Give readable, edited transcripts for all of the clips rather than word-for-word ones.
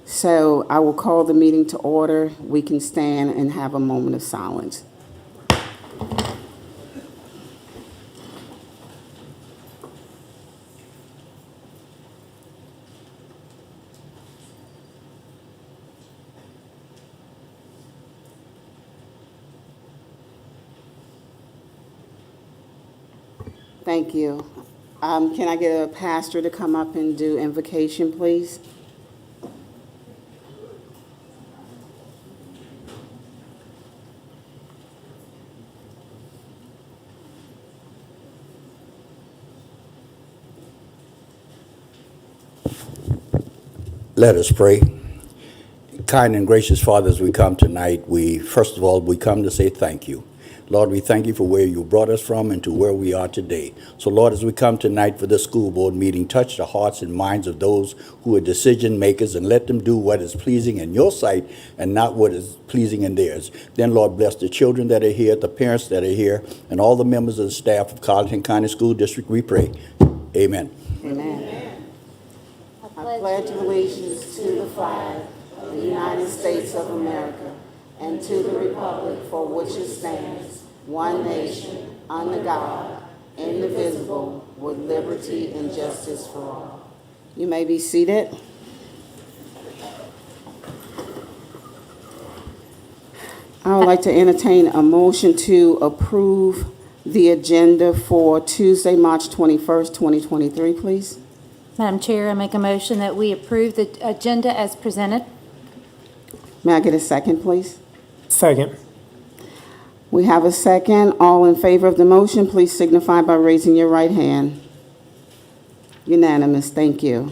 So I will call the meeting to order. We can stand and have a moment of silence. Thank you. Can I get a pastor to come up and do invocation, please? Let us pray. Kind and gracious Father, as we come tonight, first of all, we come to say thank you. Lord, we thank you for where you brought us from and to where we are today. So, Lord, as we come tonight for this school board meeting, touch the hearts and minds of those who are decision makers and let them do what is pleasing in your sight and not what is pleasing in theirs. Then, Lord, bless the children that are here, the parents that are here, and all the members of the staff of Colleton County School District, we pray. Amen. Amen. I pledge allegiance to the flag of the United States of America and to the republic for which it stands, one nation, under God, indivisible, with liberty and justice for all. You may be seated. I would like to entertain a motion to approve the agenda for Tuesday, March 21st, 2023, please. Madam Chair, I make a motion that we approve the agenda as presented. May I get a second, please? Second. We have a second. All in favor of the motion, please signify by raising your right hand. Unanimous. Thank you.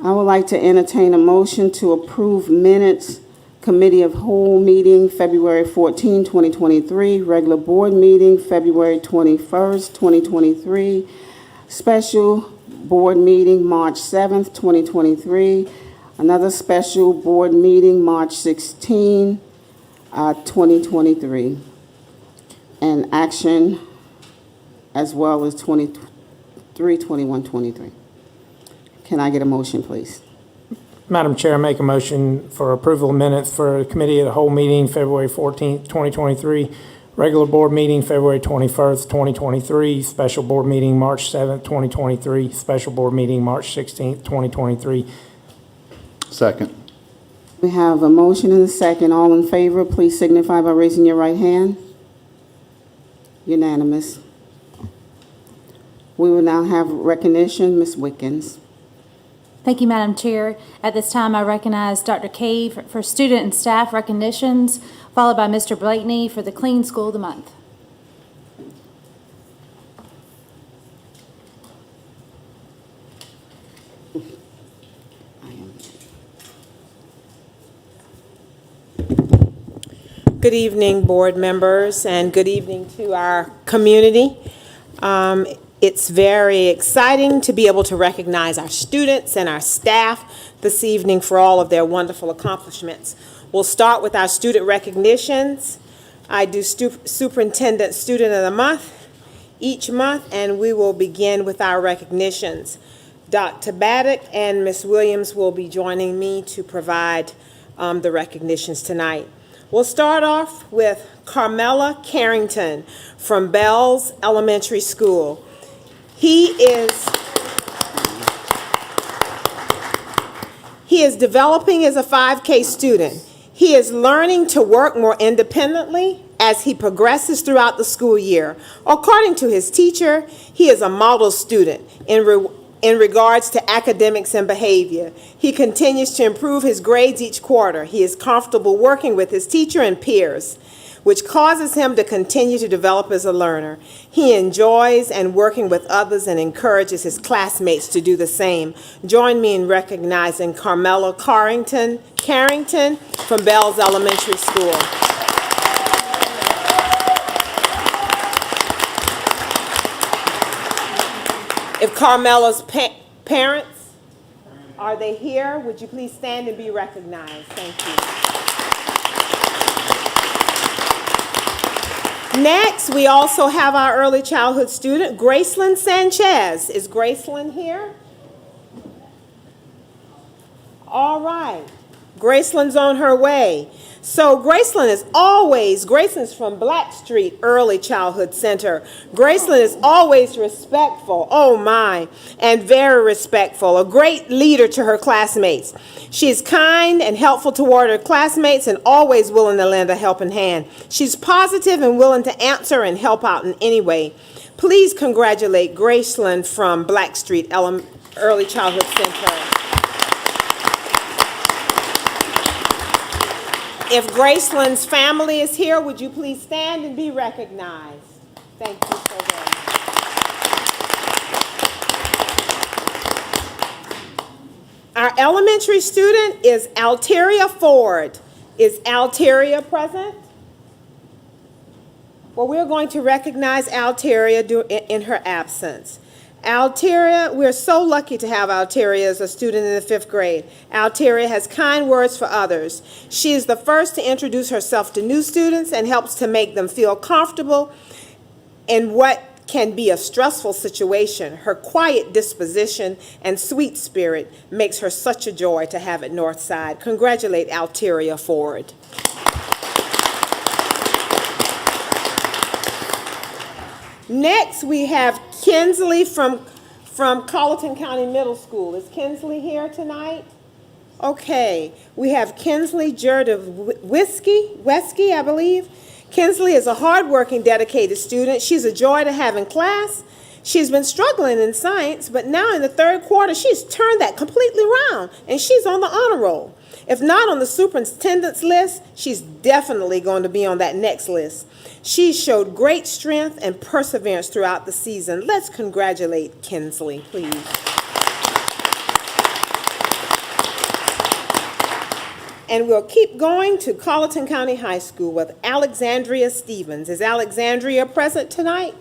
I would like to entertain a motion to approve minutes, Committee of Whole meeting, February 14, 2023, regular board meeting, February 21st, 2023, special board meeting, March 7th, 2023, another special board meeting, March 16, 2023, and action as well as 23, 21, 23. Can I get a motion, please? Madam Chair, I make a motion for approval of minutes for Committee of the Whole meeting, February 14th, 2023, regular board meeting, February 21st, 2023, special board meeting, March 7th, 2023, special board meeting, March 16th, 2023. Second. We have a motion and a second. All in favor, please signify by raising your right hand. Unanimous. We will now have recognition. Ms. Wickens. Thank you, Madam Chair. At this time, I recognize Dr. Cave for student and staff recognitions, followed by Mr. Blakeney for the Clean School of the Month. Good evening, board members, and good evening to our community. It's very exciting to be able to recognize our students and our staff this evening for all of their wonderful accomplishments. We'll start with our student recognitions. I do Superintendent Student of the Month each month, and we will begin with our recognitions. Dr. Baddock and Ms. Williams will be joining me to provide the recognitions tonight. We'll start off with Carmela Carrington from Bells Elementary School. He is developing as a 5K student. He is learning to work more independently as he progresses throughout the school year. According to his teacher, he is a model student in regards to academics and behavior. He continues to improve his grades each quarter. He is comfortable working with his teacher and peers, which causes him to continue to develop as a learner. He enjoys and working with others and encourages his classmates to do the same. Join me in recognizing Carmela Carrington from Bells Elementary School. If Carmela's parents, are they here? Would you please stand and be recognized? Thank you. Next, we also have our early childhood student, Gracelyn Sanchez. Is Gracelyn here? All right. Graceland's on her way. So Graceland's from Blackstreet Early Childhood Center. Graceland is always respectful, oh my, and very respectful, a great leader to her classmates. She is kind and helpful toward her classmates and always willing to lend a helping hand. She's positive and willing to answer and help out in any way. Please congratulate Graceland from Blackstreet Early Childhood Center. If Graceland's family is here, would you please stand and be recognized? Thank you so very much. Our elementary student is Alteria Ford. Is Alteria present? Well, we're going to recognize Alteria in her absence. Alteria, we're so lucky to have Alteria as a student in the 5th grade. Alteria has kind words for others. She is the first to introduce herself to new students and helps to make them feel comfortable in what can be a stressful situation. Her quiet disposition and sweet spirit makes her such a joy to have at Northside. Congratulate Alteria Ford. Next, we have Kinsley from Colleton County Middle School. Is Kinsley here tonight? Okay. We have Kinsley Wesky, I believe. Kinsley is a hardworking, dedicated student. She's a joy to have in class. She's been struggling in science, but now in the 3rd quarter, she's turned that completely around, and she's on the honor roll. If not on the superintendent's list, she's definitely going to be on that next list. She showed great strength and perseverance throughout the season. Let's congratulate Kinsley, please. And we'll keep going to Colleton County High School with Alexandria Stevens. Is Alexandria present tonight?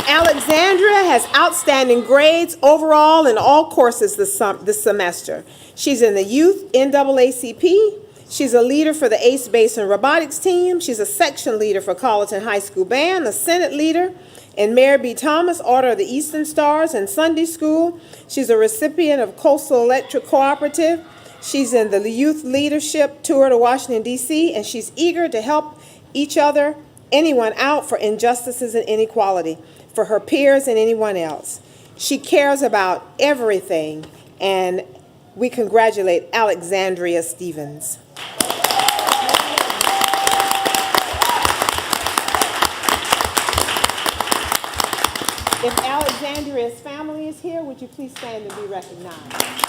Alexandria has outstanding grades overall in all courses this semester. She's in the youth NAACP. She's a leader for the Ace Basin Robotics team. She's a section leader for Colleton High School Band, a Senate leader in Mary B. Thomas Order of the Eastern Stars and Sunday School. She's a recipient of Coastal Electric Cooperative. She's in the Youth Leadership Tour to Washington, D.C., and she's eager to help anyone out for injustices and inequality, for her peers and anyone else. She cares about everything, and we congratulate Alexandria Stevens. If Alexandria's family is here, would you please stand and be recognized?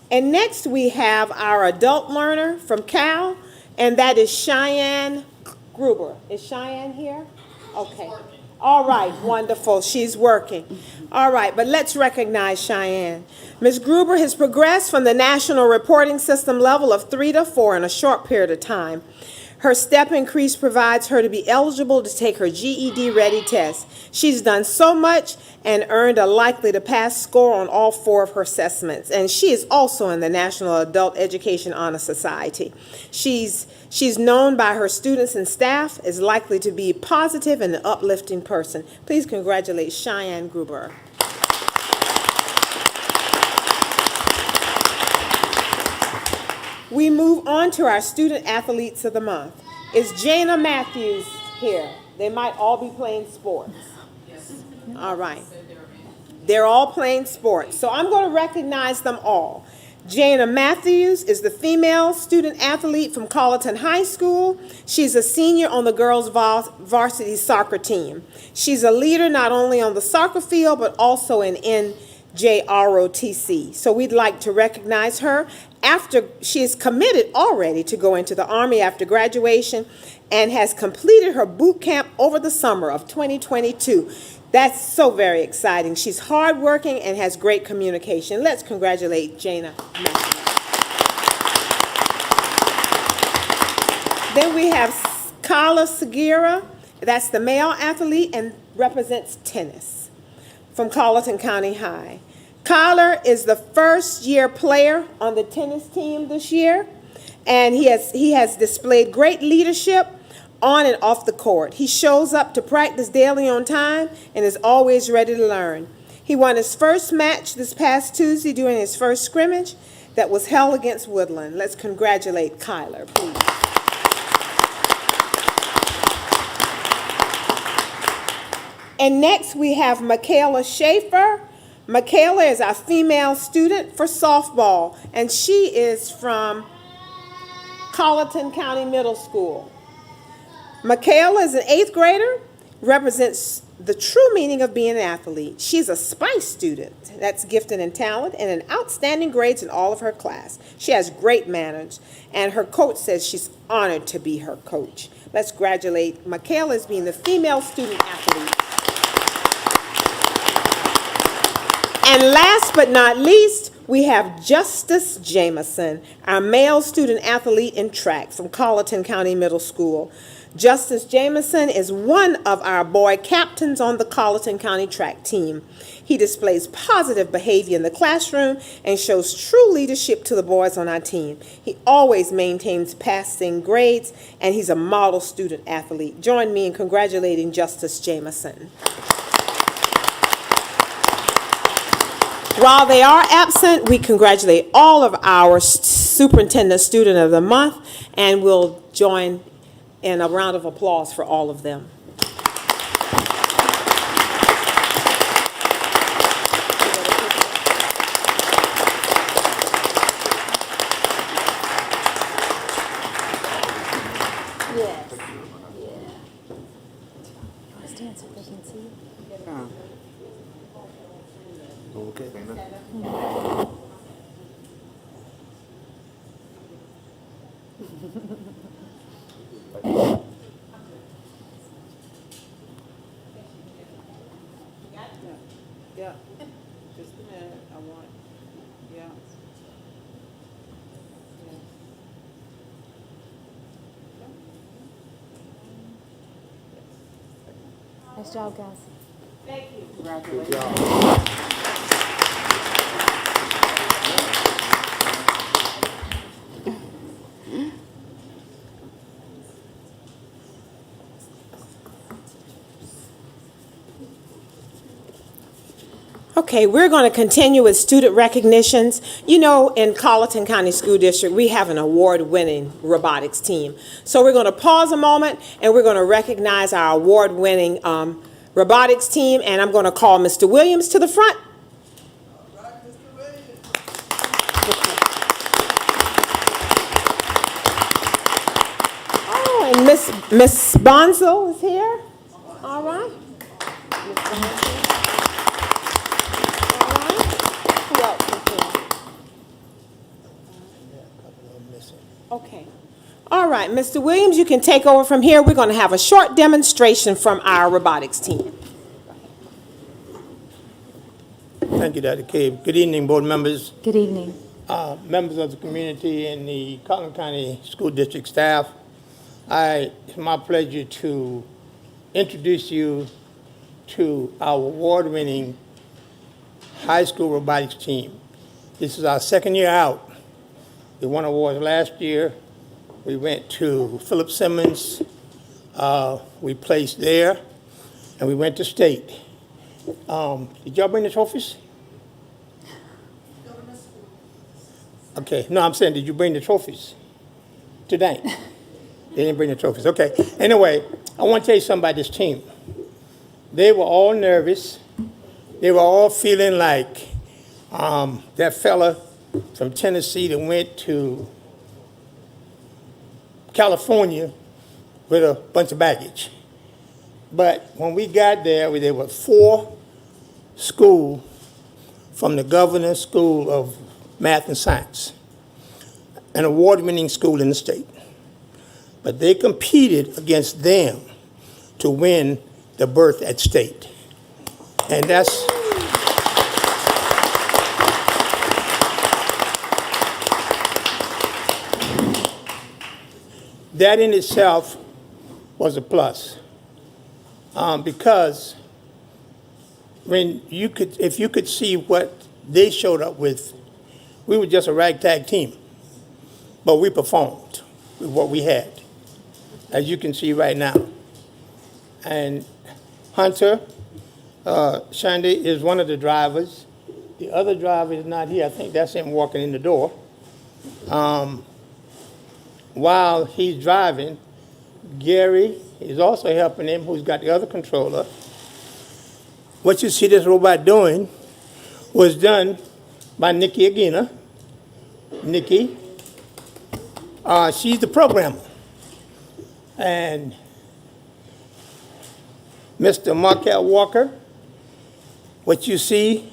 And next we have our adult learner from Cal, and that is Cheyenne Gruber. Is Cheyenne here? Okay. All right, wonderful. She's working. All right, but let's recognize Cheyenne. Ms. Gruber has progressed from the national reporting system level of 3 to 4 in a short period of time. Her step increase provides her to be eligible to take her GED-ready test. She's done so much and earned a likely to pass score on all 4 of her assessments. And she is also in the National Adult Education Honor Society. She's known by her students and staff as likely to be positive and an uplifting person. Please congratulate Cheyenne Gruber. We move on to our student athletes of the month. Is Jana Matthews here? They might all be playing sports. Yes. All right. They're all playing sports. So I'm going to recognize them all. Jana Matthews is the female student athlete from Colleton High School. She's a senior on the girls' varsity soccer team. She's a leader not only on the soccer field, but also in NJROTC. So we'd like to recognize her. After she is committed already to go into the Army after graduation and has completed her boot camp over the summer of 2022. That's so very exciting. She's hardworking and has great communication. Let's congratulate Jana Matthews. Then we have Kala Segura. That's the male athlete and represents tennis from Colleton County High. Kyler is the first-year player on the tennis team this year, and he has displayed great leadership on and off the court. He shows up to practice daily on time and is always ready to learn. He won his first match this past Tuesday during his first scrimmage that was held against Woodland. Let's congratulate Kyler, please. And next we have Michaela Schaefer. Michaela is our female student for softball, and she is from Colleton County Middle School. Michaela is an 8th grader, represents the true meaning of being an athlete. She's a SPICE student that's gifted in talent and in outstanding grades in all of her class. She has great manners, and her coach says she's honored to be her coach. Let's congratulate Michaela as being the female student athlete. And last but not least, we have Justice Jameson, our male student athlete in track from Colleton County Middle School. Justice Jameson is one of our boy captains on the Colleton County track team. He displays positive behavior in the classroom and shows true leadership to the boys on our team. He always maintains passing grades, and he's a model student athlete. Join me in congratulating Justice Jameson. While they are absent, we congratulate all of our Superintendent Student of the Month, and we'll join in a round of applause for all of them. Yes. Yeah. Stand so they can see you. Okay. Yeah, just a minute, I want, yeah. Nice job, guys. Okay, we're going to continue with student recognitions. You know, in Colleton County School District, we have an award-winning robotics team. So we're going to pause a moment, and we're going to recognize our award-winning robotics team, and I'm going to call Mr. Williams to the front. Oh, and Miss Bonzo is here. All right. Miss Bonzo. Who else is here? Okay. All right, Mr. Williams, you can take over from here. We're going to have a short demonstration from our robotics team. Thank you, Dr. Cave. Good evening, board members, Good evening. members of the community, and the Colleton County School District staff. It's my pleasure to introduce you to our award-winning high school robotics team. This is our second year out. We won awards last year. We went to Philip Simmons. We placed there, and we went to state. Did y'all bring the trophies? Okay, no, I'm saying, did you bring the trophies tonight? They didn't bring the trophies, okay. Anyway, I want to tell you something about this team. They were all nervous. They were all feeling like that fella from Tennessee that went to California with a bunch of baggage. But when we got there were 4 schools from the Governor's School of Math and Science, an award-winning school in the state. But they competed against them to win the berth at state. And that's that in itself was a plus. Because if you could see what they showed up with, we were just a ragtag team, but we performed with what we had. as you can see right now. And Hunter Shandy is one of the drivers. The other driver is not here. I think that's him walking in the door. While he's driving, Gary is also helping him, who's got the other controller. What you see this robot doing was done by Nikki Agina. Nikki, she's the programmer. And Mr. Markel Walker, what you see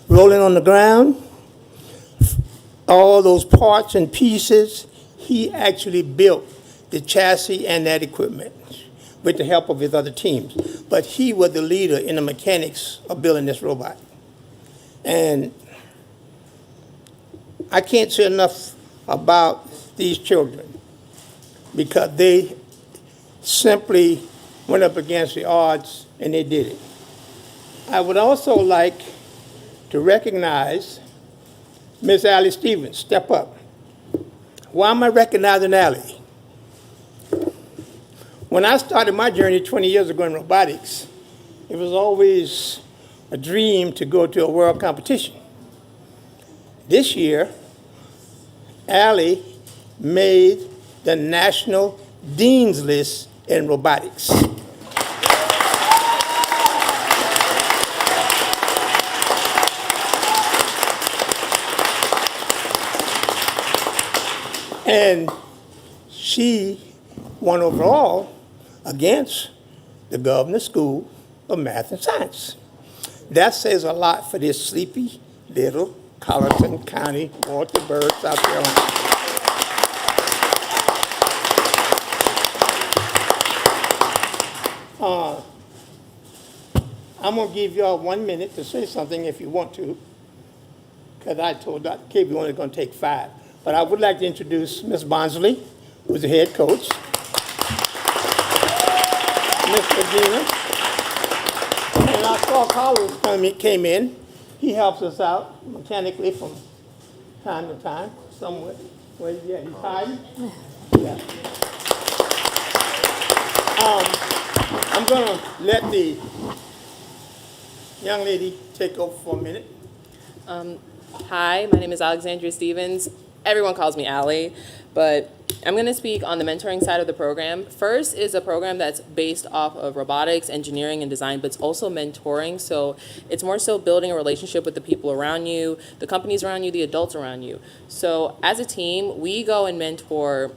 rolling on the ground, all those parts and pieces, he actually built the chassis and that equipment with the help of his other teams. But he was the leader in the mechanics of building this robot. And I can't say enough about these children because they simply went up against the odds and they did it. I would also like to recognize Miss Allie Stevens. Step up. Why am I recognizing Allie? When I started my journey 20 years ago in robotics, it was always a dream to go to a world competition. This year, Allie made the National Dean's List in robotics. And she won overall against the Governor's School of Math and Science. That says a lot for this sleepy little Colleton County, Walter Bird, South Carolina. I'm going to give y'all 1 minute to say something if you want to, because I told Dr. K we only going to take 5. But I would like to introduce Ms. Bonsley, who's the head coach. Mr. Gina. And I saw Carlos came in. He helps us out mechanically from time to time, somewhere. Where is he at? He's hiding? Yeah. I'm going to let the young lady take over for a minute. Hi, my name is Alexandria Stevens. Everyone calls me Allie, but I'm going to speak on the mentoring side of the program. FIRST is a program that's based off of robotics, engineering, and design, but it's also mentoring. So it's more so building a relationship with the people around you, the companies around you, the adults around you. So as a team, we go and mentor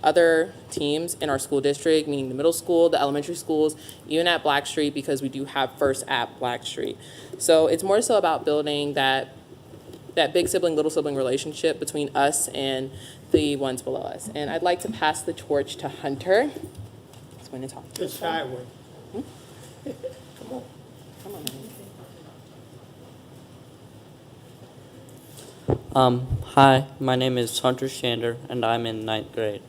other teams in our school district, meaning the middle school, the elementary schools, even at Blackstreet, because we do have FIRST at Blackstreet. So it's more so about building that big sibling, little sibling relationship between us and the ones below us. And I'd like to pass the torch to Hunter. He's going to talk to The us. shy way. Come on. Hi, my name is Hunter Shander, and I'm in 9th grade.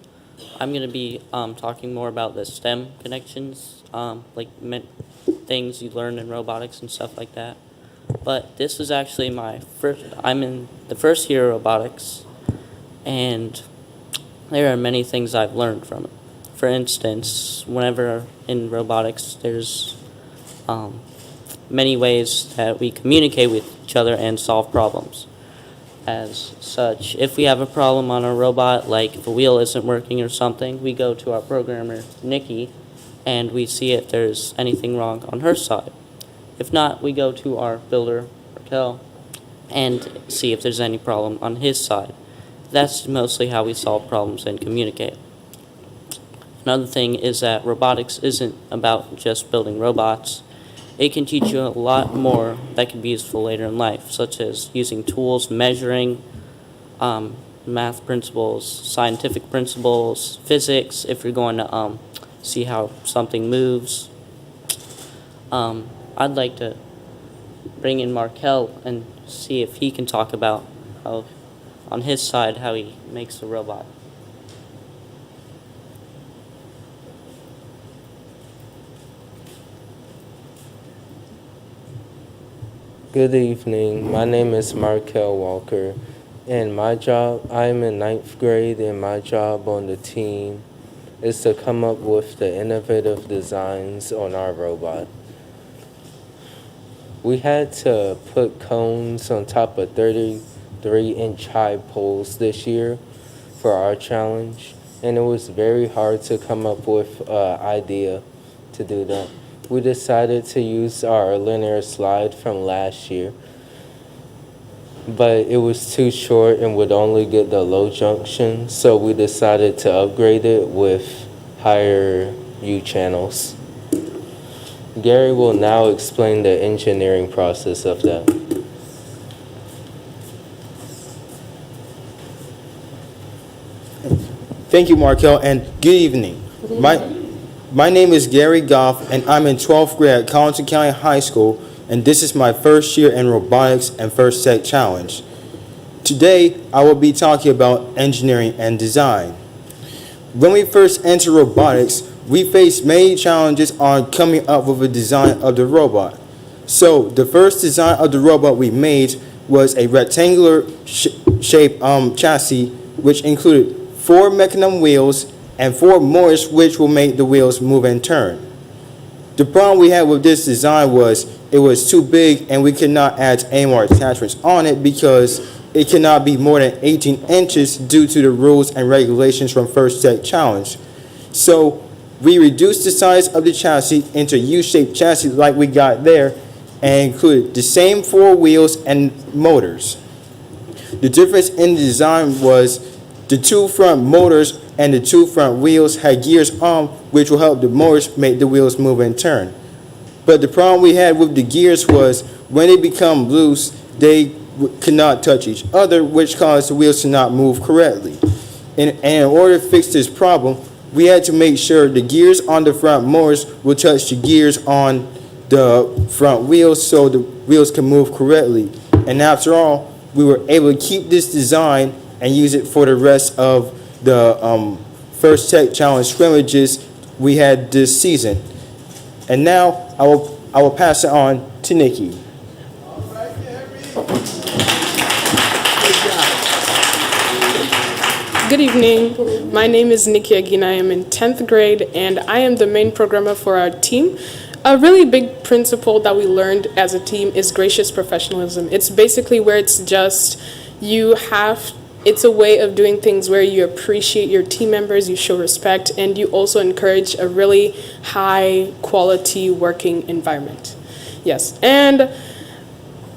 I'm going to be talking more about the STEM connections, things you learn in robotics and stuff like that. But this is actually I'm in the first year of robotics, and there are many things I've learned from it. For instance, whenever in robotics, there's many ways that we communicate with each other and solve problems. As such, if we have a problem on a robot, like if a wheel isn't working or something, we go to our programmer, Nikki, and we see if there's anything wrong on her side. If not, we go to our builder, Raquel, and see if there's any problem on his side. That's mostly how we solve problems and communicate. Another thing is that robotics isn't about just building robots. It can teach you a lot more that can be useful later in life, such as using tools, measuring, math principles, scientific principles, physics, if you're going to see how something moves. I'd like to bring in Markel and see if he can talk about how, on his side, how he makes a robot. Good evening. My name is Markel Walker, and I'm in 9th grade, and my job on the team is to come up with the innovative designs on our robot. We had to put cones on top of 33-inch high poles this year for our challenge, and it was very hard to come up with an idea to do that. We decided to use our linear slide from last year, but it was too short and would only get the low junction, so we decided to upgrade it with higher U-channels. Gary will now explain the engineering process of that. Thank you, Markel, and good evening. My name is Gary Goff, and I'm in 12th grade at Colleton County High School, and this is my first year in Robotics and First Tech Challenge. Today, I will be talking about engineering and design. When we first entered robotics, we faced many challenges on coming up with a design of the robot. So, the first design of the robot we made was a rectangular shape chassis, which included 4 mechanism wheels and 4 motors which will make the wheels move and turn. The problem we had with this design was it was too big and we could not add any more attachments on it because it cannot be more than 18 inches due to the rules and regulations from First Tech Challenge. So we reduced the size of the chassis into a U-shaped chassis like we got there and included the same 4 wheels and motors. The difference in the design was the 2 front motors and the 2 front wheels had gears on, which will help the motors make the wheels move and turn. But the problem we had with the gears was when they become loose, they could not touch each other, which caused the wheels to not move correctly. And in order to fix this problem, we had to make sure the gears on the front motors would touch the gears on the front wheels so the wheels can move correctly. And after all, we were able to keep this design and use it for the rest of the First Tech Challenge scrimmages we had this season. And now I will pass it on to Nikki. Good evening. My name is Nikki Aguina. I am in 10th grade, and I am the main programmer for our team. A really big principle that we learned as a team is gracious professionalism. It's basically where it's just it's a way of doing things where you appreciate your team members, you show respect, and you also encourage a really high quality working environment. Yes, and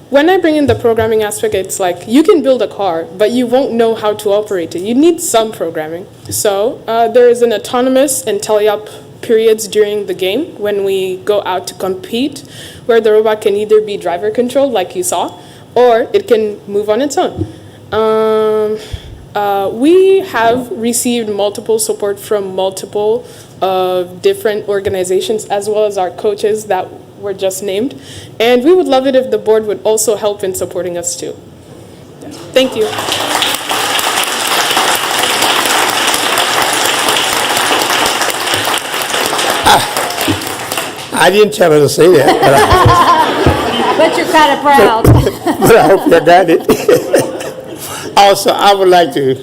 when I bring in the programming aspect, it's like you can build a car, but you won't know how to operate it. You need some programming. So there is an autonomous and tele-op periods during the game when we go out to compete, where the robot can either be driver controlled, like you saw, or it can move on its own. We have received multiple support from multiple different organizations, as well as our coaches that were just named. And we would love it if the board would also help in supporting us too. Thank you. I didn't tell her to say that, But you're kind of proud. but I hope you got it. Also, I would like to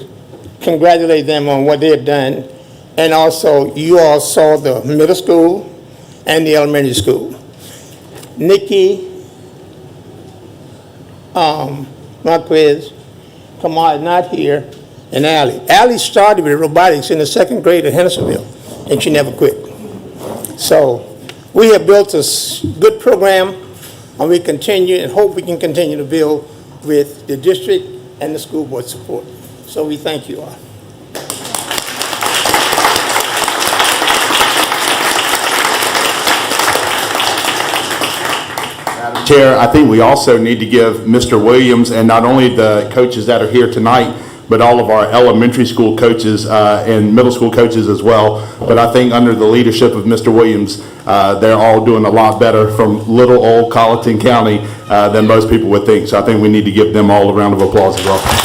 congratulate them on what they have done. And also, you all saw the middle school and the elementary school. Nikki, Marquez, Kamal not here, and Allie. Allie started with robotics in the 2nd grade at Hendersonville, and she never quit. So we have built a good program, and we continue and hope we can continue to build with the district and the school board support. So we thank you all. Chair, I think we also need to give Mr. Williams and not only the coaches that are here tonight, but all of our elementary school coaches and middle school coaches as well. But I think under the leadership of Mr. Williams, they're all doing a lot better from little old Colleton County than most people would think. So I think we need to give them all a round of applause as well.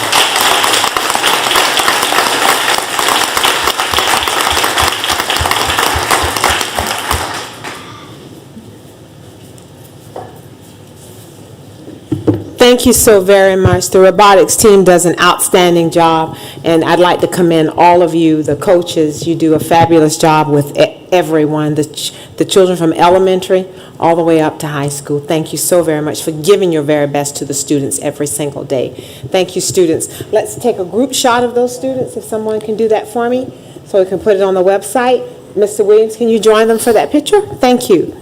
Thank you so very much. The robotics team does an outstanding job, and I'd like to commend all of you, the coaches. You do a fabulous job with everyone, the children from elementary all the way up to high school. Thank you so very much for giving your very best to the students every single day. Thank you, students. Let's take a group shot of those students, if someone can do that for me, so we can put it on the website. Mr. Williams, can you join them for that picture? Thank you.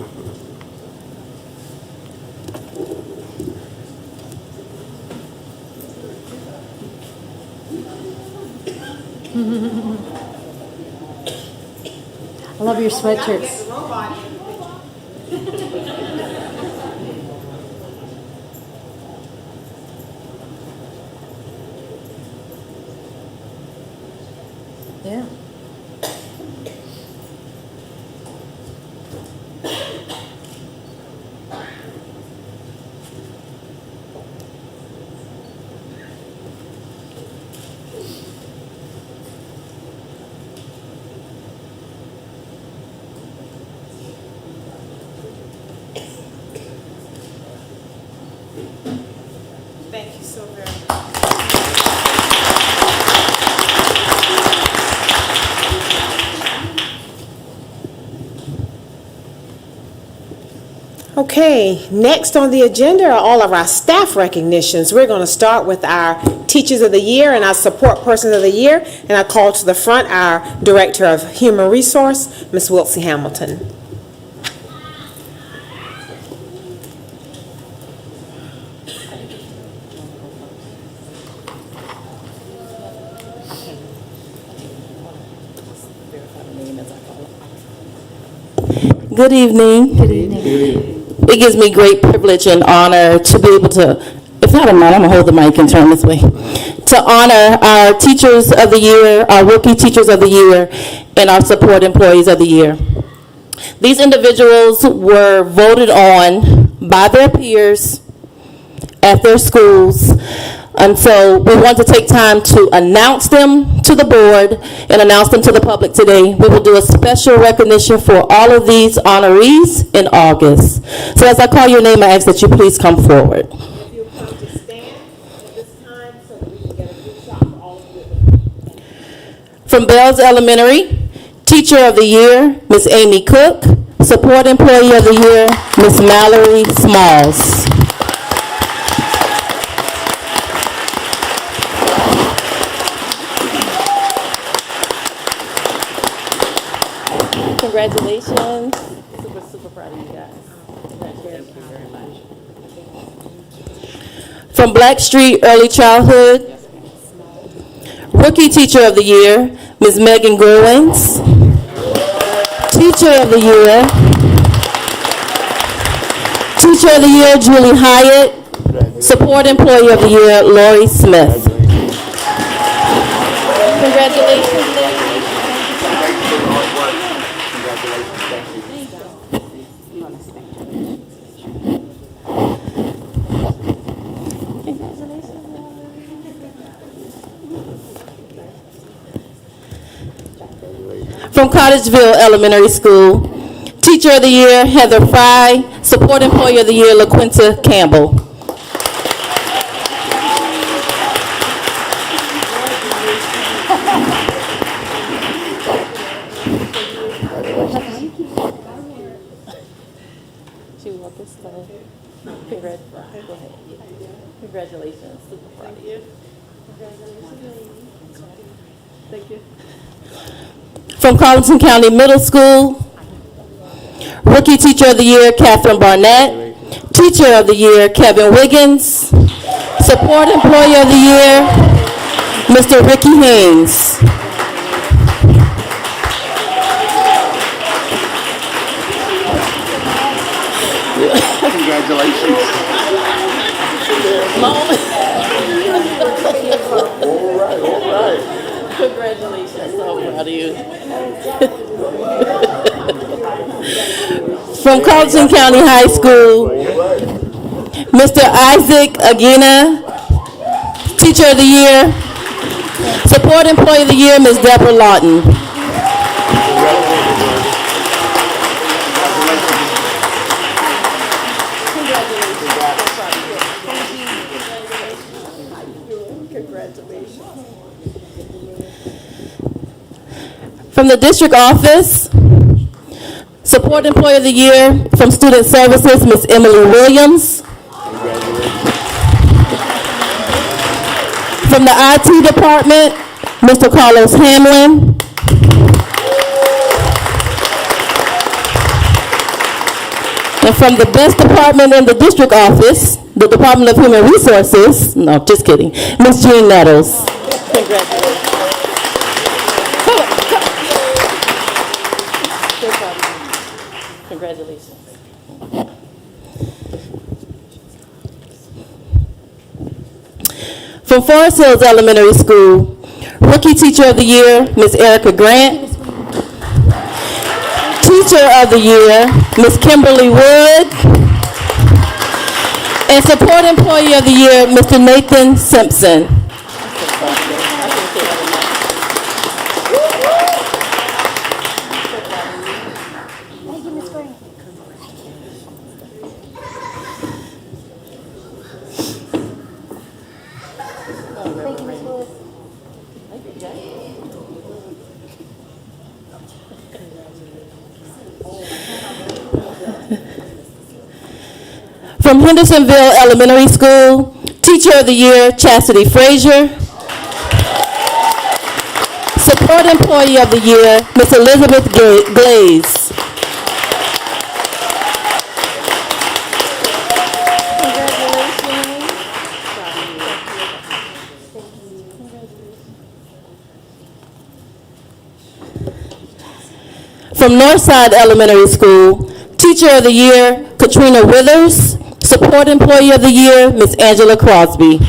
I love your sweatshirts. Yeah. Thank you so very much. Okay, next on the agenda are all of our staff recognitions. We're going to start with our Teachers of the Year and our Support Persons of the Year, and I call to the front our Director of Human Resource, Ms. Wiltsey Hamilton. Good evening. Good evening. It gives me great privilege and honor to be able to, if not a mind, I'm going to hold the mic and turn this way, to honor our Teachers of the Year, our Rookie Teachers of the Year, and our Support Employees of the Year. These individuals were voted on by their peers at their schools, and so we want to take time to announce them to the board and announce them to the public today. We will do a special recognition for all of these honorees in August. So as I call your name, I ask that you please come forward. If you'll come to stand at this time so that we can get a good shot for all of you. From Bells Elementary, Teacher of the Year, Ms. Amy Cook. Support Employee of the Year, Ms. Mallory Smalls. Congratulations. Super proud of you guys. Thank you very much. From Blackstreet Early Childhood, Rookie Teacher of the Year, Ms. Megan Goins. Teacher of the Year, Teacher of the Year, Julie Hyatt. Support Employee of the Year, Lori Smith. Congratulations. From Cottageville Elementary School, Teacher of the Year, Heather Fry. Support Employee of the Year, LaQuinta Campbell. She want this stuff. Go ahead. Congratulations. Super proud of you. Thank you. From Carleton County Middle School, Rookie Teacher of the Year, Catherine Barnett. Teacher of the Year, Kevin Wiggins. Support Employee of the Year, Mr. Ricky Haynes. Congratulations. All right. Congratulations. So proud of you. From Carleton County High School, Mr. Isaac Aguina, Teacher of the Year. Support Employee of the Year, Ms. Deborah Lawton. From the district office, Support Employee of the Year from Student Services, Ms. Emily Williams. From the IT department, Mr. Carlos Hamlin. And from the best department in the district office, the Department of Human Resources, no, just kidding, Ms. Jean Nettles. Congratulations. From Forest Hills Elementary School, Rookie Teacher of the Year, Ms. Erica Grant. Teacher of the Year, Ms. Kimberly Wood. And Support Employee of the Year, Mr. Nathan Simpson. From Hendersonville Elementary School, Teacher of the Year, Chastity Frazier. Support Employee of the Year, Ms. Elizabeth Glaze. From Northside Elementary School, Teacher of the Year, Katrina Withers. Support Employee of the Year, Ms. Angela Crosby.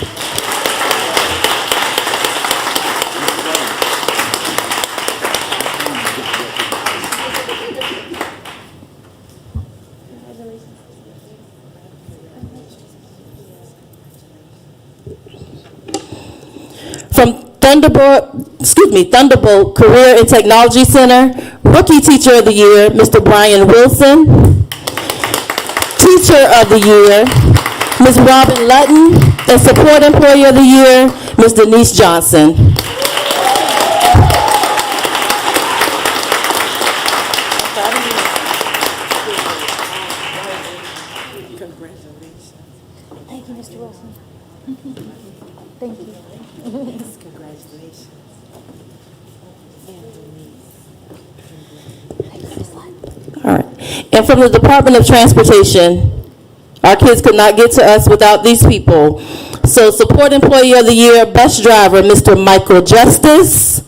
From Thunderbolt Career and Technology Center, Rookie Teacher of the Year, Mr. Brian Wilson. Teacher of the Year, Ms. Robin Lutton, and Support Employee of the Year, Ms. Denise Johnson. Thank you, Mr. Wilson. Thank you. Congratulations. All right. And from the Department of Transportation, our kids could not get to us without these people. So Support Employee of the Year, Bus Driver, Mr. Michael Justice.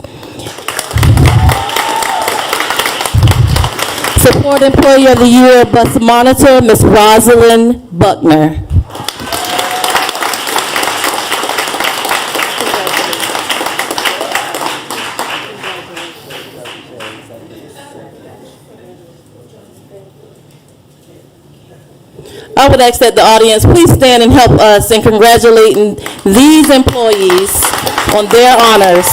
Support Employee of the Year, Bus Monitor, Ms. Rosalind Buckner. I would ask that the audience please stand and help us in congratulating these employees on their honors.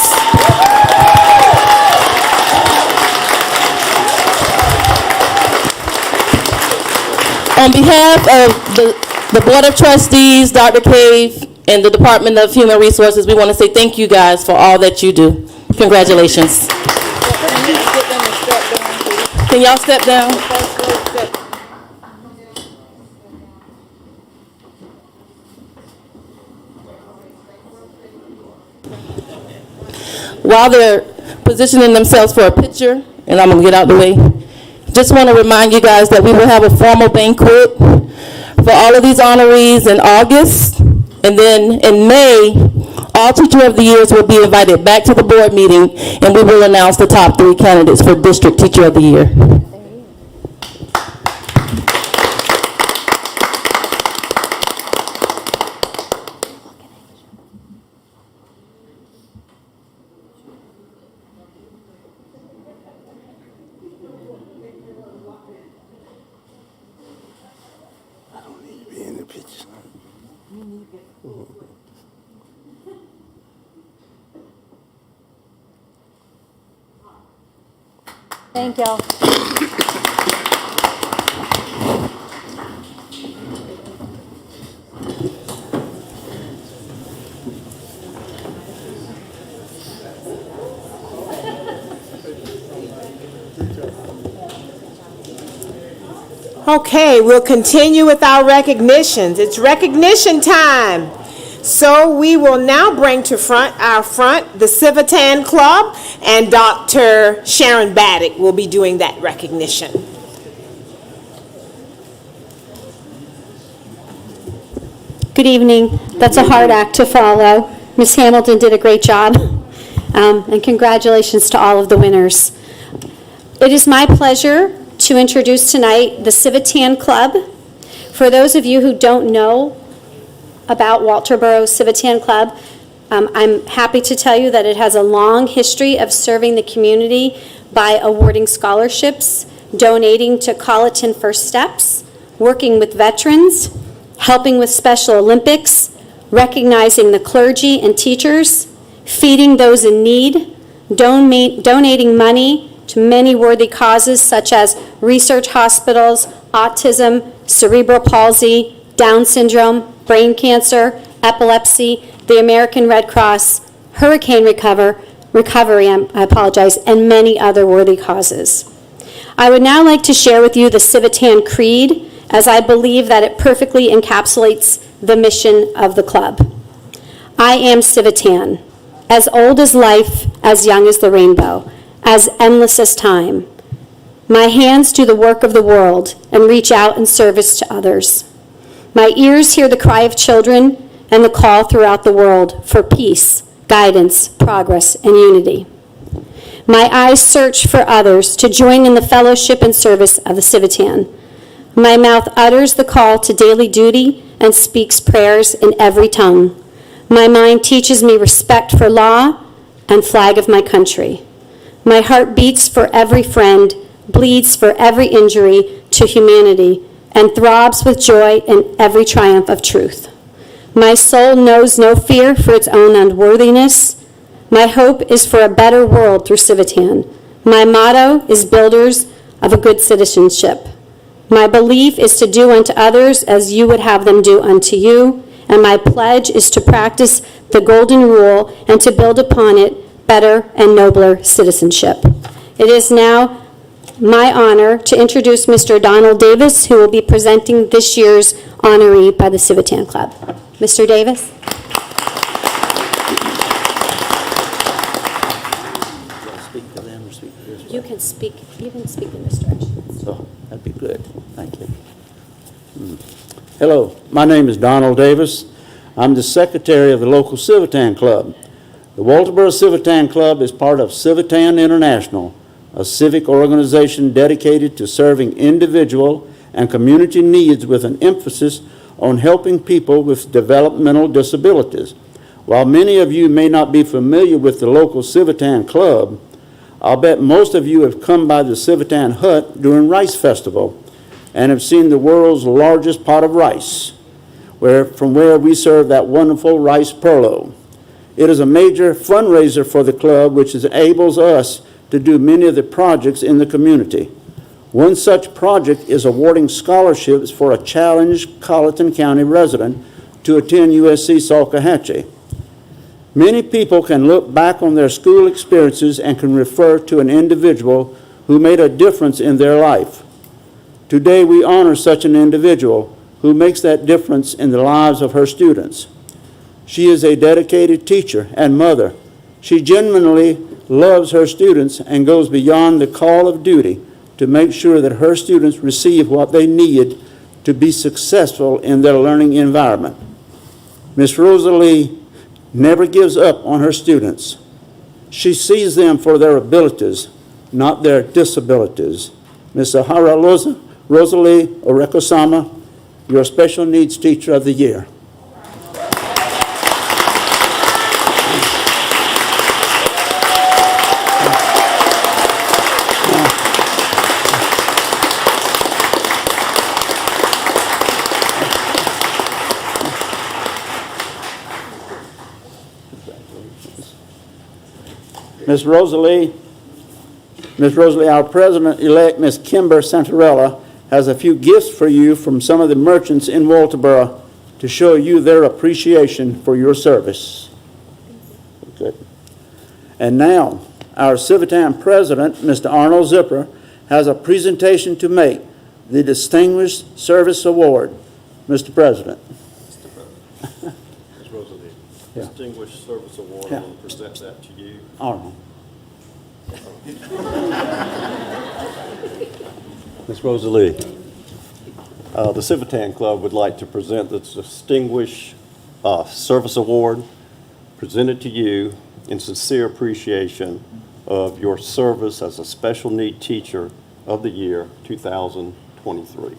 On behalf of the Board of Trustees, Dr. Cave, and the Department of Human Resources, we want to say thank you guys for all that you do. Congratulations. Can y'all step down? While they're positioning themselves for a picture, and I'm gonna get out the way, just want to remind you guys that we will have a formal banquet for all of these honorees in August, and then in May, all Teacher of the Years will be invited back to the board meeting, and we will announce the top 3 candidates for District Teacher of the Year. Thank y'all. Okay, we'll continue with our recognitions. It's recognition time. So we will now bring to our front the Civitan Club, and Dr. Sharon Baddock will be doing that recognition. Good evening. That's a hard act to follow. Ms. Hamilton did a great job, and congratulations to all of the winners. It is my pleasure to introduce tonight the Civitan Club. For those of you who don't know about Walterboro Civitan Club, I'm happy to tell you that it has a long history of serving the community by awarding scholarships, donating to Colleton First Steps, working with veterans, helping with Special Olympics, recognizing the clergy and teachers, feeding those in need, donating money to many worthy causes such as research hospitals, autism, cerebral palsy, Down syndrome, brain cancer, epilepsy, the American Red Cross, hurricane recovery, and many other worthy causes. I would now like to share with you the Civitan Creed, as I believe that it perfectly encapsulates the mission of the club. I am Civitan, as old as life, as young as the rainbow, as endless as time. My hands do the work of the world and reach out in service to others. My ears hear the cry of children and the call throughout the world for peace, guidance, progress, and unity. My eyes search for others to join in the fellowship and service of the Civitan. My mouth utters the call to daily duty and speaks prayers in every tongue. My mind teaches me respect for law and flag of my country. My heart beats for every friend, bleeds for every injury to humanity, and throbs with joy in every triumph of truth. My soul knows no fear for its own unworthiness. My hope is for a better world through Civitan. My motto is builders of a good citizenship. My belief is to do unto others as you would have them do unto you, and my pledge is to practice the golden rule and to build upon it better and nobler citizenship. It is now my honor to introduce Mr. Donald Davis, who will be presenting this year's honoree by the Civitan Club. Mr. Davis. You can speak in this direction. So that'd be good. Thank you. Hello, my name is Donald Davis. I'm the secretary of the local Civitan Club. The Walterboro Civitan Club is part of Civitan International, a civic organization dedicated to serving individual and community needs with an emphasis on helping people with developmental disabilities. While many of you may not be familiar with the local Civitan Club, I'll bet most of you have come by the Civitan Hut during Rice Festival and have seen the world's largest pot of rice, from where we serve that wonderful rice perlo. It is a major fundraiser for the club, which enables us to do many of the projects in the community. One such project is awarding scholarships for a challenged Colleton County resident to attend USC Salkehatchie. Many people can look back on their school experiences and can refer to an individual who made a difference in their life. Today we honor such an individual who makes that difference in the lives of her students. She is a dedicated teacher and mother. She genuinely loves her students and goes beyond the call of duty to make sure that her students receive what they need to be successful in their learning environment. Ms. Rosalie never gives up on her students. She sees them for their abilities, not their disabilities. Ms. Sahara Rosalie Orekosama, your Special Needs Teacher of the Year. Ms. Rosalie, our President-elect, Ms. Kimber Santarella, has a few gifts for you from some of the merchants in Walterboro to show you their appreciation for your service. Good. And now, our Civitan President, Mr. Arnold Zipper, has a presentation to make, the Distinguished Service Award. Mr. President. Ms. Rosalie, Yeah. Distinguished Service Award, Yeah. I'm going to present that to you. All right. Ms. Rosalie, the Civitan Club would like to present the Distinguished Service Award presented to you in sincere appreciation of your service as a Special Need Teacher of the Year 2023.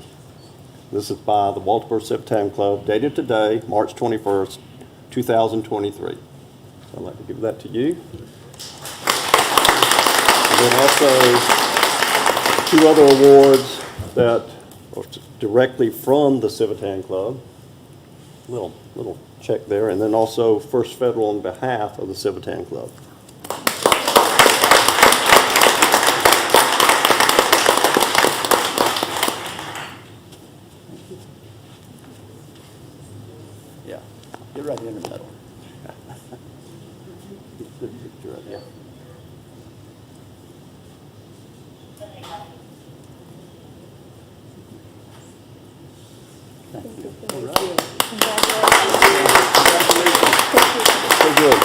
This is by the Walterboro Civitan Club, dated today, March 21st, 2023. So I'd like to give that to you. And then also 2 other awards that are directly from the Civitan Club. Little check there. And then also First Federal on behalf of the Civitan Club. Yeah, you're right in the middle. Good picture right there. Thank you. So good.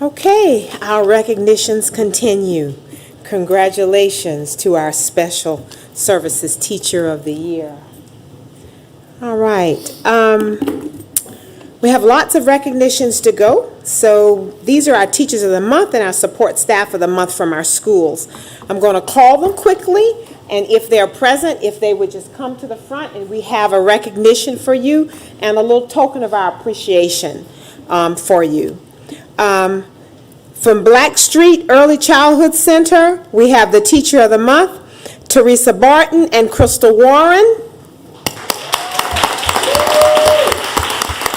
Okay, our recognitions continue. Congratulations to our Special Services Teacher of the Year. All right. We have lots of recognitions to go. So these are our Teachers of the Month and our Support Staff of the Month from our schools. I'm going to call them quickly, and if they're present, if they would just come to the front, and we have a recognition for you and a little token of our appreciation for you. From Blackstreet Early Childhood Center, we have the Teacher of the Month, Teresa Barton and Crystal Warren.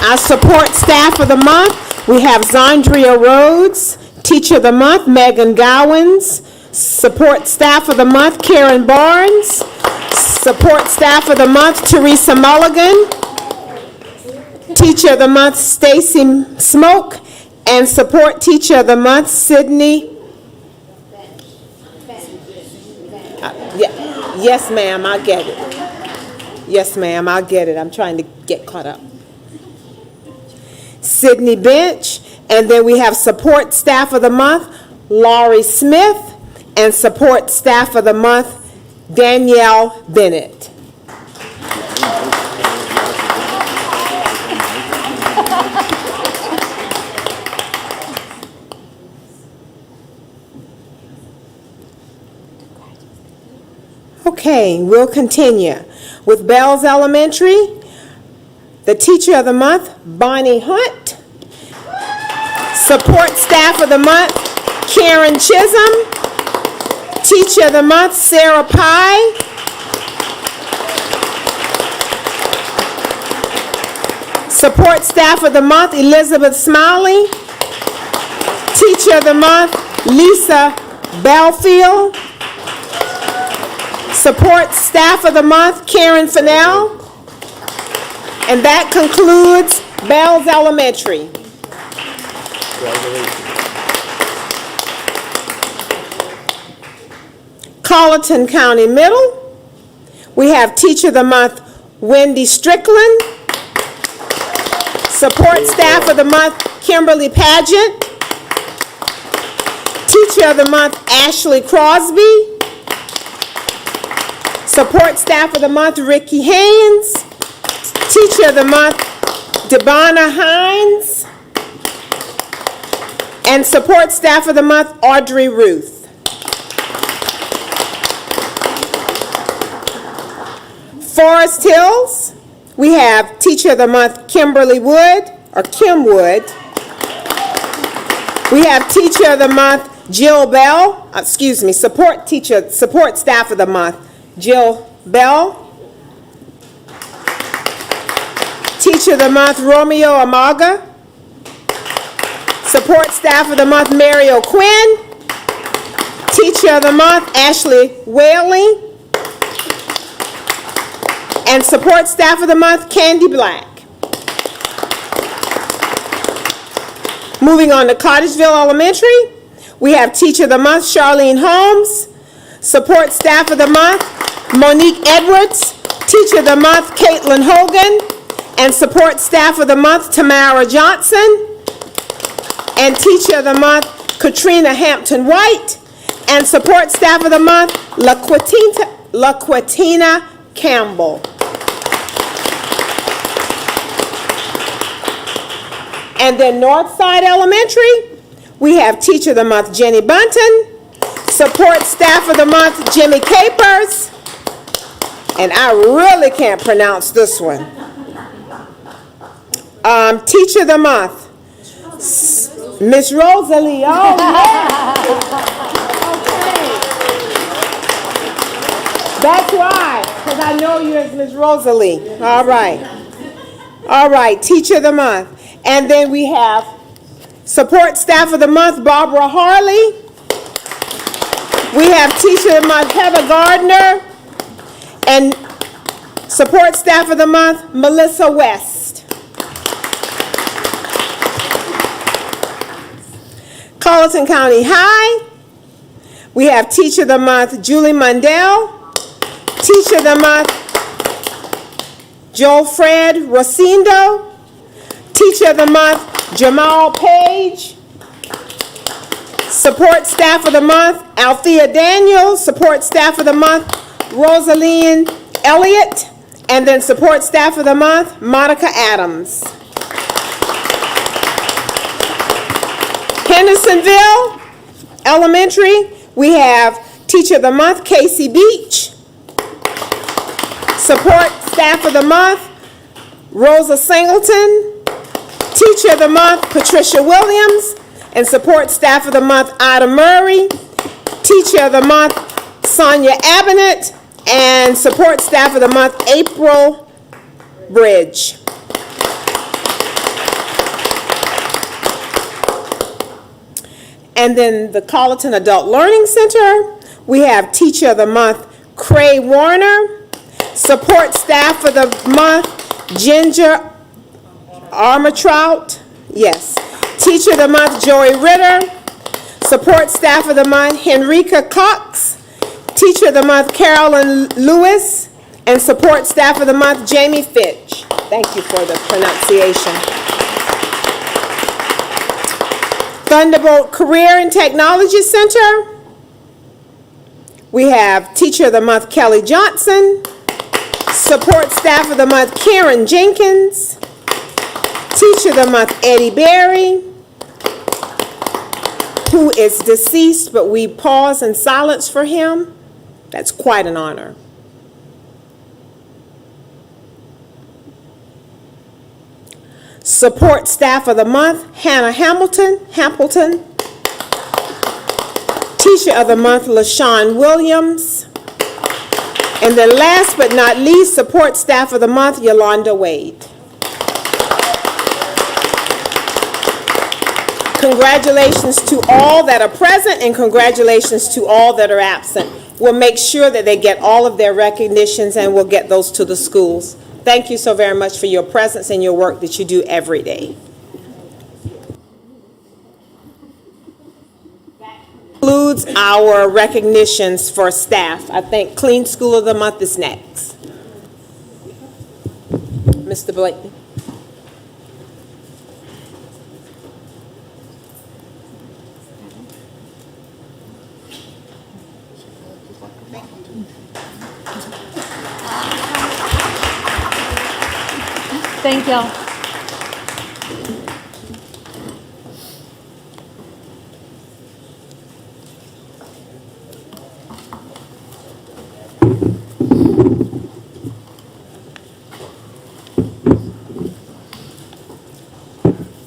Our Support Staff of the Month, we have Zandria Rhodes. Teacher of the Month, Megan Gowans. Support Staff of the Month, Karen Barnes. Support Staff of the Month, Teresa Mulligan. Teacher of the Month, Stacy Smoke. And Support Teacher of the Month, Sydney. Yes, ma'am, I'll get it. Yes, ma'am, I'll get it. I'm trying to get caught up. Sydney Bench. And then we have Support Staff of the Month, Laurie Smith. And Support Staff of the Month, Danielle Bennett. Okay, we'll continue with Bells Elementary. The Teacher of the Month, Bonnie Hunt. Support Staff of the Month, Karen Chisholm. Teacher of the Month, Sarah Pye. Support Staff of the Month, Elizabeth Smiley. Teacher of the Month, Lisa Belfield. Support Staff of the Month, Karen Fennell. And that concludes Bells Elementary. Colleton County Middle, we have Teacher of the Month, Wendy Strickland. Support Staff of the Month, Kimberly Pageant. Teacher of the Month, Ashley Crosby. Support Staff of the Month, Ricky Haynes. Teacher of the Month, Debonna Hines. And Support Staff of the Month, Audrey Ruth. Forest Hills, we have Teacher of the Month, Kimberly Wood, or Kim Wood. We have Teacher of the Month, Jill Bell, Support Staff of the Month, Jill Bell. Teacher of the Month, Romeo Amaga. Support Staff of the Month, Mary O'Quinn. Teacher Teacher of the Month, Ashley Whaley. And Support Staff of the Month, Candy Black. Moving on to Cottageville Elementary, we have Teacher of the Month, Charlene Holmes. Support Staff of the Month, Monique Edwards. Teacher of the Month, Caitlin Hogan. And Support Staff of the Month, Tamara Johnson. And Teacher of the Month, Katrina Hampton White. And Support Staff of the Month, LaQuatina Campbell. And then Northside Elementary, we have Teacher of the Month, Jenny Bunton. Support Staff of the Month, Jimmy Capers. And I really can't pronounce this one. Teacher of the Month, Miss Rosalie. Oh, yeah. Okay. That's why, because I know you as Miss Rosalie. All right. All right, Teacher of the Month. And then we have Support Staff of the Month, Barbara Harley. We have Teacher of the Month, Heather Gardner. And Support Staff of the Month, Melissa West. Carleton County High, we have Teacher of the Month, Julie Mundell. Teacher of the Month, Joel Fred Rosindo. Teacher of the Month, Jamal Page. Support Staff of the Month, Althea Daniels. Support Staff of the Month, Rosaline Elliott. And then Support Staff of the Month, Monica Adams. Hendersonville Elementary, we have Teacher of the Month, Casey Beach. Support Staff of the Month, Rosa Singleton. Teacher of the Month, Patricia Williams. And Support Staff of the Month, Ida Murray. Teacher of the Month, Sonia Abinet. And Support Staff of the Month, April Bridge. And then the Carleton Adult Learning Center, we have Teacher of the Month, Cray Warner. Support Staff of the Month, Ginger Armatrout. Yes. Teacher of the Month, Joey Ritter. Support Staff of the Month, Henrika Cox. Teacher of the Month, Carolyn Lewis. And Support Staff of the Month, Jamie Fitch. Thank you for the pronunciation. Thunderbolt Career and Technology Center. We have Teacher of the Month, Kelly Johnson. Support Staff of the Month, Karen Jenkins. Teacher of the Month, Eddie Berry, who is deceased, but we pause in silence for him. That's quite an honor. Support Staff of the Month, Hannah Hamilton. Teacher of the Month, LaShawn Williams. And then last but not least, Support Staff of the Month, Yolanda Wade. Congratulations to all that are present and congratulations to all that are absent. We'll make sure that they get all of their recognitions and we'll get those to the schools. Thank you so very much for your presence and your work that you do every day. That concludes our recognitions for staff. I think Clean School of the Month is next. Mr. Blakeney. Thank y'all.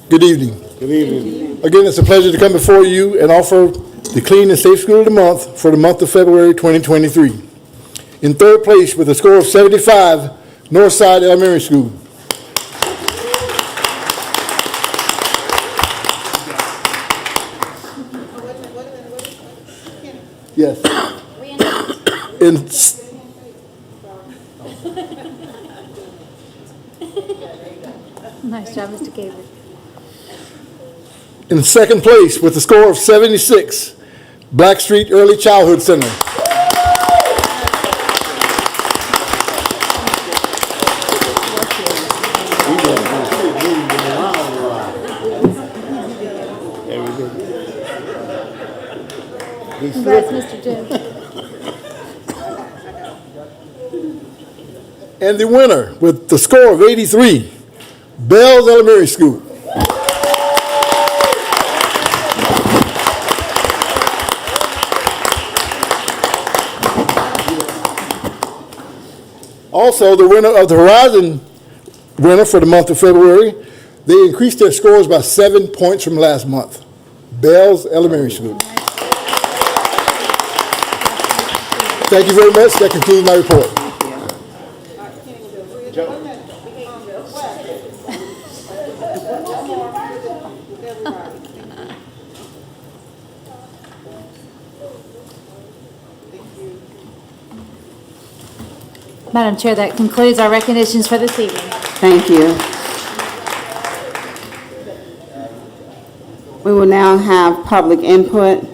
Good evening. Good evening. Again, it's a pleasure to come before you and offer the Clean and Safe School of the Month for the month of February 2023. In third place with a score of 75, Northside Elementary School. Yes. In, Nice job, Mr. Gabriel. in second place with a score of 76, Blackstreet Early Childhood Center. Congrats, Mr. Jones. And the winner with the score of 83, Bells Elementary School. Also, the winner of the Horizon winner for the month of February, they increased their scores by 7 points from last month. Bells Elementary School. Thank you very much. That concludes my report. Madam Chair, that concludes our recognitions for this evening. Thank you. We will now have public input.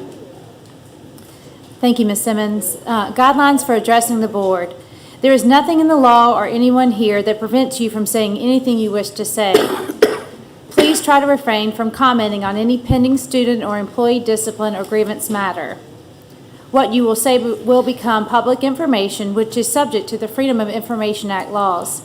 Thank you, Ms. Simmons. Guidelines for addressing the board. There is nothing in the law or anyone here that prevents you from saying anything you wish to say. Please try to refrain from commenting on any pending student or employee discipline or grievance matter. What you will say will become public information, which is subject to the Freedom of Information Act laws.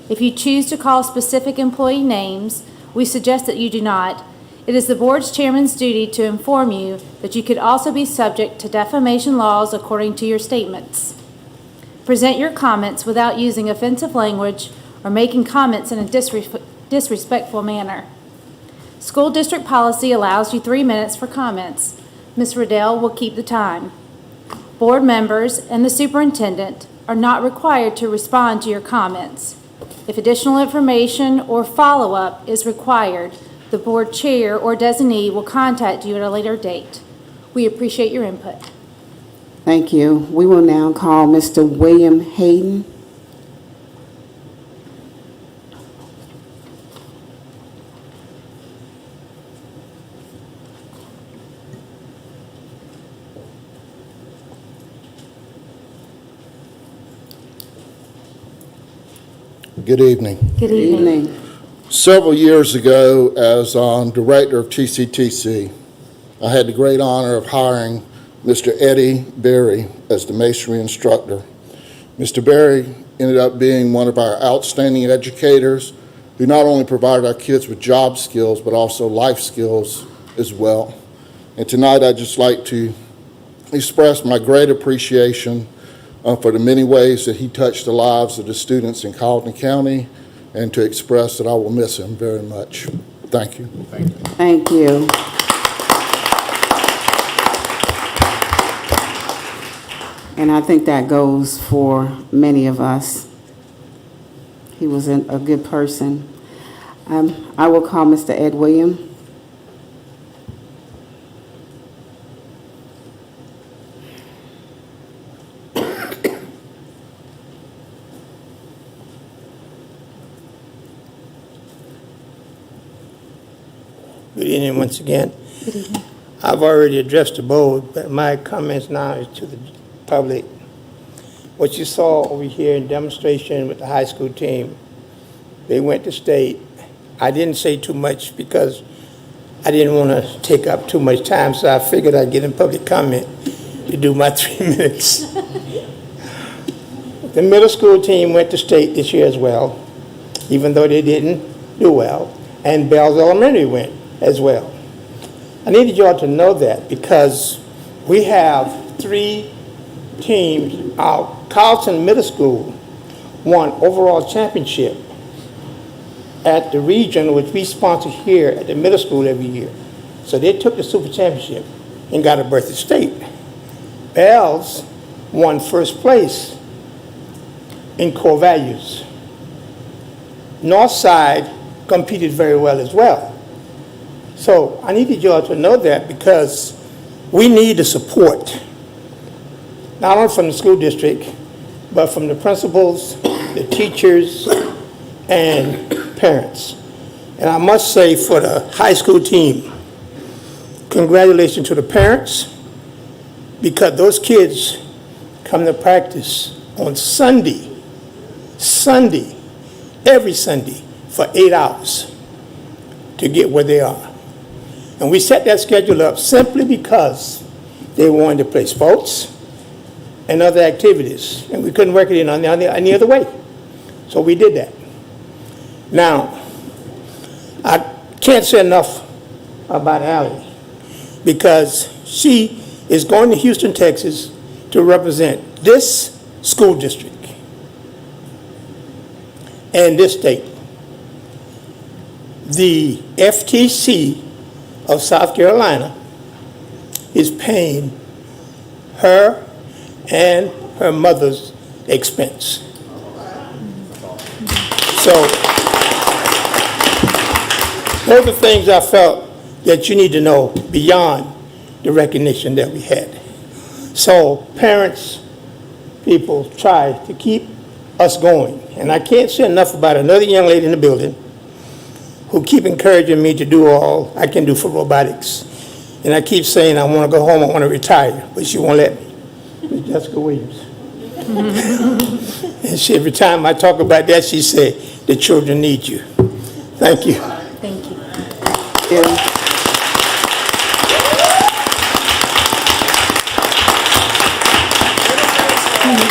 If you choose to call specific employee names, we suggest that you do not. It is the board's chairman's duty to inform you that you could also be subject to defamation laws according to your statements. Present your comments without using offensive language or making comments in a disrespectful manner. School district policy allows you 3 minutes for comments. Ms. Riddell will keep the time. Board members and the superintendent are not required to respond to your comments. If additional information or follow-up is required, the board chair or designee will contact you at a later date. We appreciate your input. Thank you. We will now call Mr. William Hayden. Good evening. Good evening. Several years ago, as director of TCTC, I had the great honor of hiring Mr. Eddie Berry as the masonry instructor. Mr. Berry ended up being one of our outstanding educators who not only provided our kids with job skills, but also life skills as well. And tonight, I'd just like to express my great appreciation for the many ways that he touched the lives of the students in Colleton County, and to express that I will miss him very much. Thank you. Thank you. And I think that goes for many of us. He was a good person. I will call Mr. Ed Williams. Good evening once again. Good evening. I've already addressed the board, but my comments now is to the public. What you saw over here in demonstration with the high school team, they went to state. I didn't say too much because I didn't want to take up too much time, so I figured I'd get in public comment to do my 3 minutes. The middle school team went to state this year as well, even though they didn't do well, and Bells Elementary went as well. I needed y'all to know that because we have 3 teams. Our Carlton Middle School won overall championship at the region, which we sponsor here at the middle school every year. So they took the super championship and got a berth at state. Bells won first place in core values. Northside competed very well as well. So I needed y'all to know that because we need the support not only from the school district, but from the principals, the teachers, and parents. And I must say, for the high school team, congratulations to the parents, because those kids come to practice on Sunday, every Sunday, for 8 hours to get where they are. And we set that schedule up simply because they wanted to play sports and other activities, and we couldn't work it in any other way. So we did that. Now, I can't say enough about Allie, because she is going to Houston, Texas to represent this school district and this state. The FTC of South Carolina is paying her and her mother's expense. So those are things I felt that you need to know beyond the recognition that we had. So parents, people, try to keep us going. And I can't say enough about another young lady in the building who keep encouraging me to do all I can do for robotics. And I keep saying I want to go home, I want to retire, but she won't let me. Ms. Jessica Williams. And she, every time I talk about that, she said, the children need you. Thank you. Thank you. Yeah.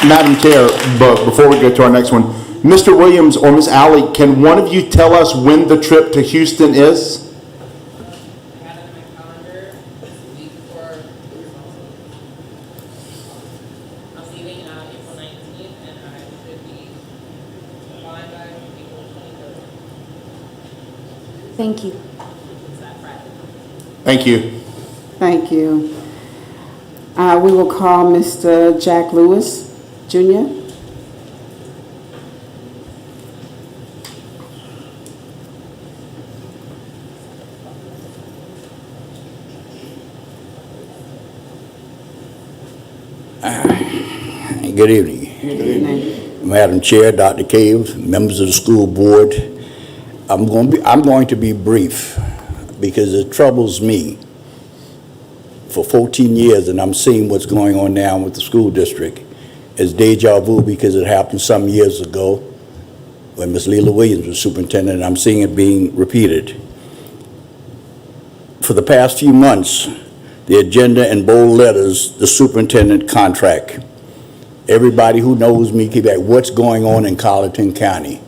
Madam Chair, but before we go to our next one, Mr. Williams or Ms. Alley, can one of you tell us when the trip to Houston is? Thank you. Thank you. Thank you. We will call Mr. Jack Lewis, Jr. Good evening. Good evening. Madam Chair, Dr. Cave, members of the school board. I'm going to be brief because it troubles me. For 14 years, and I'm seeing what's going on now with the school district. It's deja vu because it happened some years ago when Ms. Leila Williams was superintendent, and I'm seeing it being repeated. For the past few months, the agenda in bold letters, the superintendent contract. Everybody who knows me keep asking, what's going on in Colleton County?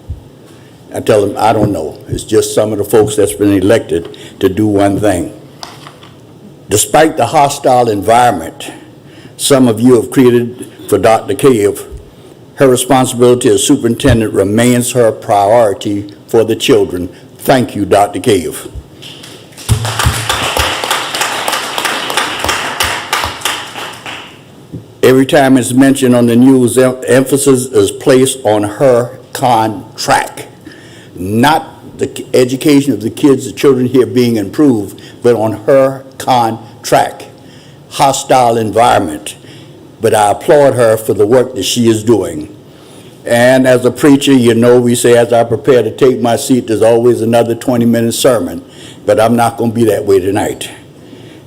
I tell them, I don't know. It's just some of the folks that's been elected to do one thing. Despite the hostile environment some of you have created for Dr. Cave, her responsibility as superintendent remains her priority for the children. Thank you, Dr. Cave. Every time it's mentioned on the news, emphasis is placed on her contract, not the education of the kids, the children here being improved, but on her contract. Hostile environment. But I applaud her for the work that she is doing. And as a preacher, you know, we say, as I prepare to take my seat, there's always another 20-minute sermon. But I'm not going to be that way tonight.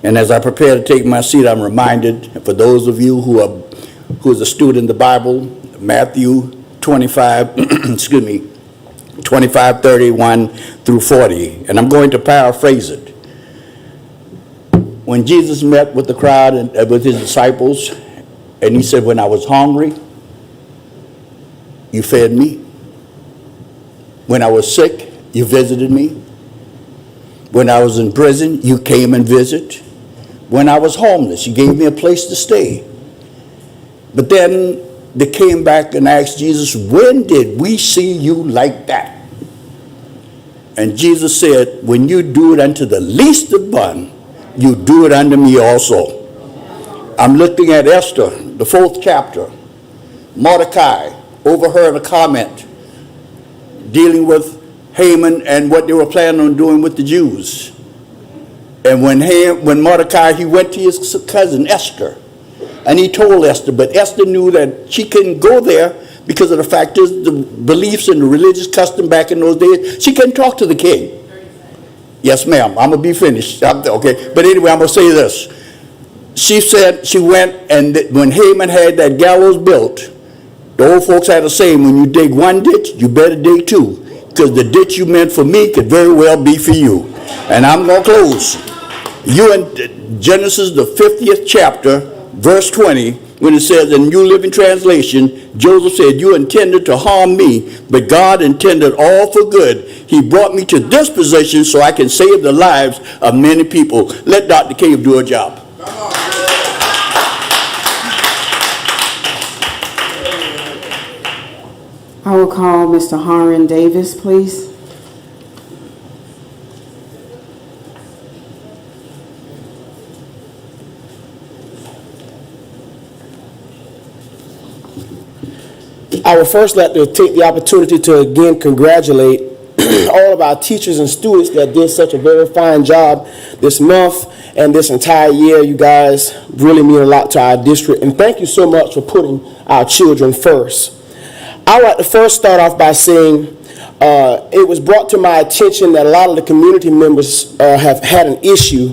And as I prepare to take my seat, I'm reminded, for those of you who is a student in the Bible, Matthew 25, excuse me, 25, 31 through 40. And I'm going to paraphrase it. When Jesus met with the crowd and with his disciples, and he said, when I was hungry, you fed me. When I was sick, you visited me. When I was in prison, you came and visited. When I was homeless, you gave me a place to stay. But then they came back and asked Jesus, when did we see you like that? And Jesus said, when you do it unto the least of one, you do it unto me also. I'm looking at Esther, the 4th chapter. Mordecai overheard a comment dealing with Haman and what they were planning on doing with the Jews. And when Mordecai, he went to his cousin Esther And he told Esther, but Esther knew that she couldn't go there because of the fact is the beliefs and the religious custom back in those days. She couldn't talk to the king. Yes, ma'am. I'm going to be finished. Okay. But anyway, I'm going to say this. She said she went, and when Haman had that gallows built, the old folks had a saying, when you dig one ditch, you better dig two. Because the ditch you meant for me could very well be for you. And I'm going to close. You in Genesis, the 50th chapter, verse 20, when it says in New Living Translation, Joseph said, you intended to harm me, but God intended all for good. He brought me to this position so I can save the lives of many people. Let Dr. Cave do her job. I will call Mr. Harron Davis, please. I would first like to take the opportunity to again congratulate all of our teachers and students that did such a very fine job this month and this entire year. You guys really mean a lot to our district, and thank you so much for putting our children first. I would like to first start off by saying it was brought to my attention that a lot of the community members have had an issue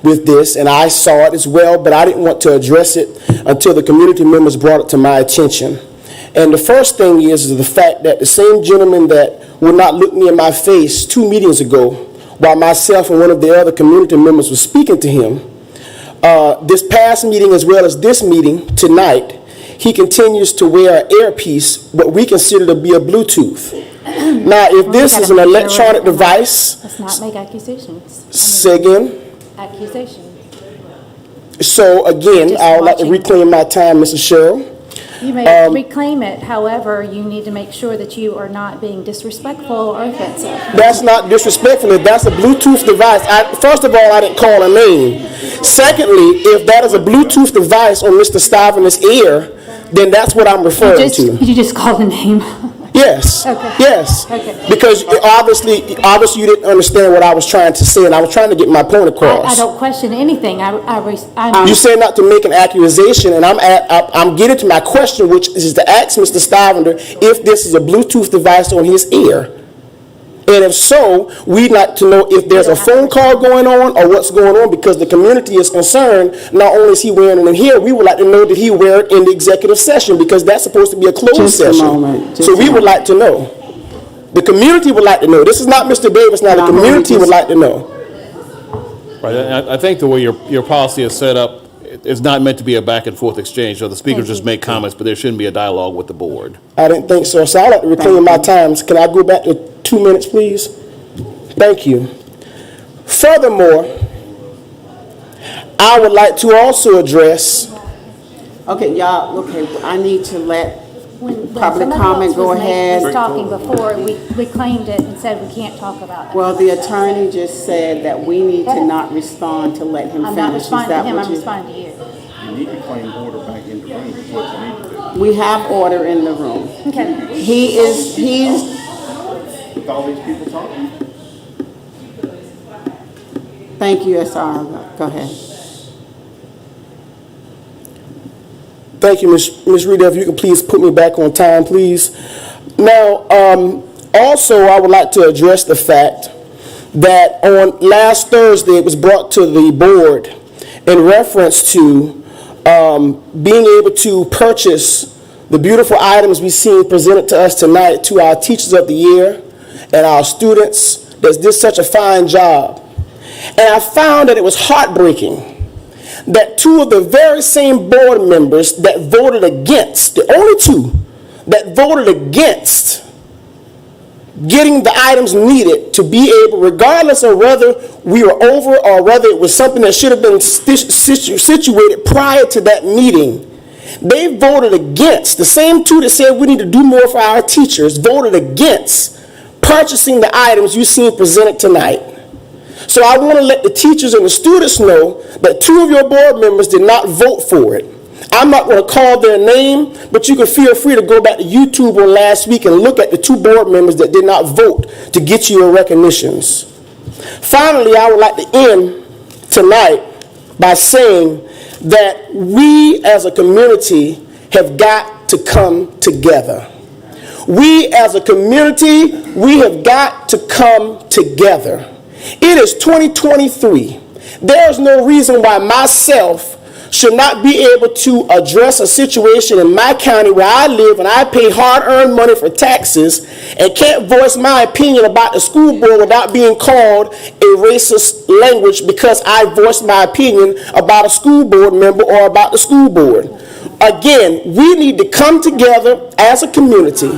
with this, and I saw it as well, but I didn't want to address it until the community members brought it to my attention. And the first thing is the fact that the same gentleman that would not look me in my face 2 meetings ago, while myself and one of the other community members was speaking to him, this past meeting as well as this meeting tonight, he continues to wear an earpiece, what we consider to be a Bluetooth. Now, if this is an electronic device... Let's not make accusations. Say again? Accusations. So, again, I would like to reclaim my time, Mrs. Cheryl. You may reclaim it, however, you need to make sure that you are not being disrespectful or offensive. That's not disrespectful. If that's a Bluetooth device, first of all, I didn't call a name. Secondly, if that is a Bluetooth device on Mr. Stiven's ear, then that's what I'm referring to. You just called a name. Yes. Okay. Yes. Okay. Because obviously you didn't understand what I was trying to say, and I was trying to get my point across. I don't question anything. You said not to make an accusation, and I'm getting to my question, which is to ask Mr. Stivender if this is a Bluetooth device on his ear. And if so, we'd like to know if there's a phone call going on or what's going on, because the community is concerned. Not only is he wearing it in here, we would like to know that he wear it in the executive session, because that's supposed to be a closed session. So we would like to know. The community would like to know. This is not Mr. Davis now. The community would like to know. Right. I think the way your policy is set up, it's not meant to be a back and forth exchange. So the speakers just make comments, but there shouldn't be a dialogue with the board. I didn't think so. So I'd like to reclaim my time. Can I go back to 2 minutes, please? Thank you. Furthermore, I would like to also address... Okay, y'all, I need to let When public somebody comment else go was ahead. talking before, we claimed it and said we can't talk about it. Well, the attorney just said that we need to not respond to let him I'm not finish. Is responding to that him, what I'm you? responding to you. You need to claim order back in the room, is what you need to do. We have order in the room. Okay. He's, With all these people talking. thank you, SR. Go ahead. Thank you, Ms. Rita. If you could please put me back on time, please. Now, also, I would like to address the fact that on last Thursday, it was brought to the board in reference to being able to purchase the beautiful items we've seen presented to us tonight to our Teachers of the Year and our students that did such a fine job. And I found that it was heartbreaking that 2 of the very same board members that voted against, the only 2 that voted against getting the items needed to be able, regardless of whether we were over or whether it was something that should have been situated prior to that meeting, they voted against. The same 2 that said we need to do more for our teachers voted against purchasing the items you seen presented tonight. So I want to let the teachers and the students know that 2 of your board members did not vote for it. I'm not going to call their name, but you can feel free to go back to YouTube on last week and look at the 2 board members that did not vote to get you your recognitions. Finally, I would like to end tonight by saying that we as a community have got to come together. We as a community, we have got to come together. It is 2023. There's no reason why myself should not be able to address a situation in my county where I live and I pay hard-earned money for taxes and can't voice my opinion about the school board without being called a racist language because I voiced my opinion about a school board member or about the school board. Again, we need to come together as a community,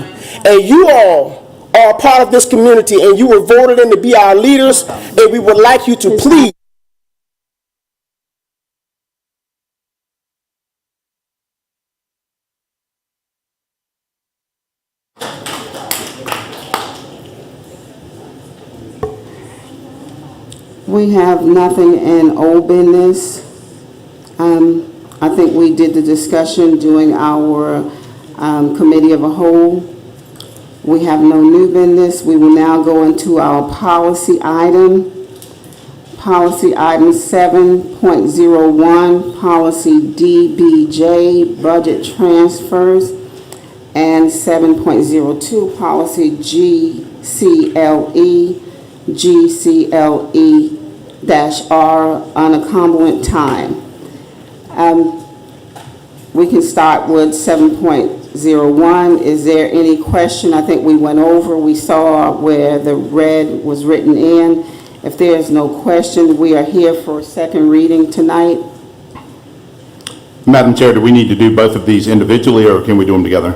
and you all are a part of this community, and you were voted in to be our leaders, and we would like you to please We have nothing in old business. I think we did the discussion during our committee of a whole. We have no new business. We will now go into our policy item. Policy item 7.01, policy DBJ, budget transfers, and 7.02, policy GCLE-R, unaccommodated time. We can start with 7.01. Is there any question? I think we went over, we saw where the red was written in. If there is no question, we are here for a second reading tonight. Madam Chair, do we need to do both of these individually, or can we do them together?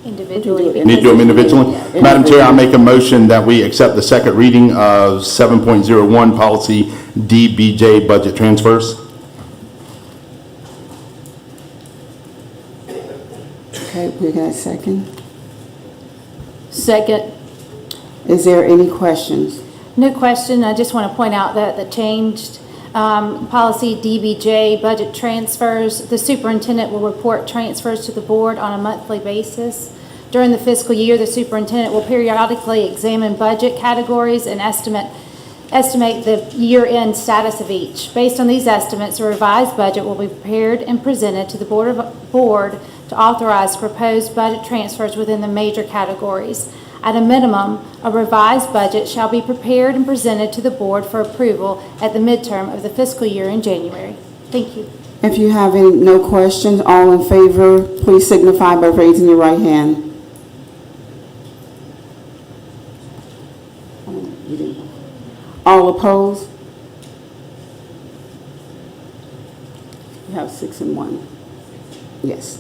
Individually. Need to do them individually? Yeah. Madam Chair, I make a motion that we accept the second reading of 7.01, policy DBJ, budget transfers. Okay, we got a second. Second. Is there any questions? No question. I just want to point out that the changed policy DBJ budget transfers, the superintendent will report transfers to the board on a monthly basis. During the fiscal year, the superintendent will periodically examine budget categories and estimate the year-end status of each. Based on these estimates, a revised budget will be prepared and presented to the board to authorize proposed budget transfers within the major categories. At a minimum, a revised budget shall be prepared and presented to the board for approval at the midterm of the fiscal year in January. Thank you. If you have no questions, all in favor, please signify by raising your right hand. All opposed? You have 6 and 1. Yes.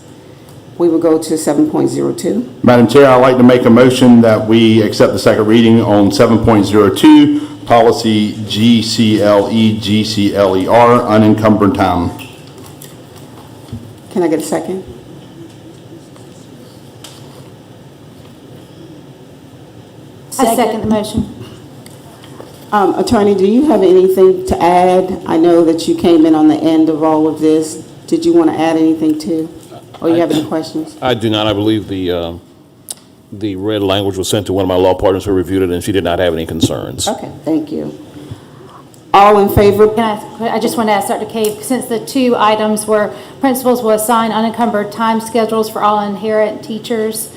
We will go to 7.02. Madam Chair, I'd like to make a motion that we accept the second reading on 7.02, policy GCLE-R, unencumbered time. Can I get a second? I second the motion. Attorney, do you have anything to add? I know that you came in on the end of all of this. Did you want to add anything too? Or you have any questions? I do not. I believe the red language was sent to one of my law partners who reviewed it, and she did not have any concerns. Okay, thank you. All in favor? I just want to ask Dr. Cave, since the two items were principals will assign unencumbered time schedules for all inherent teachers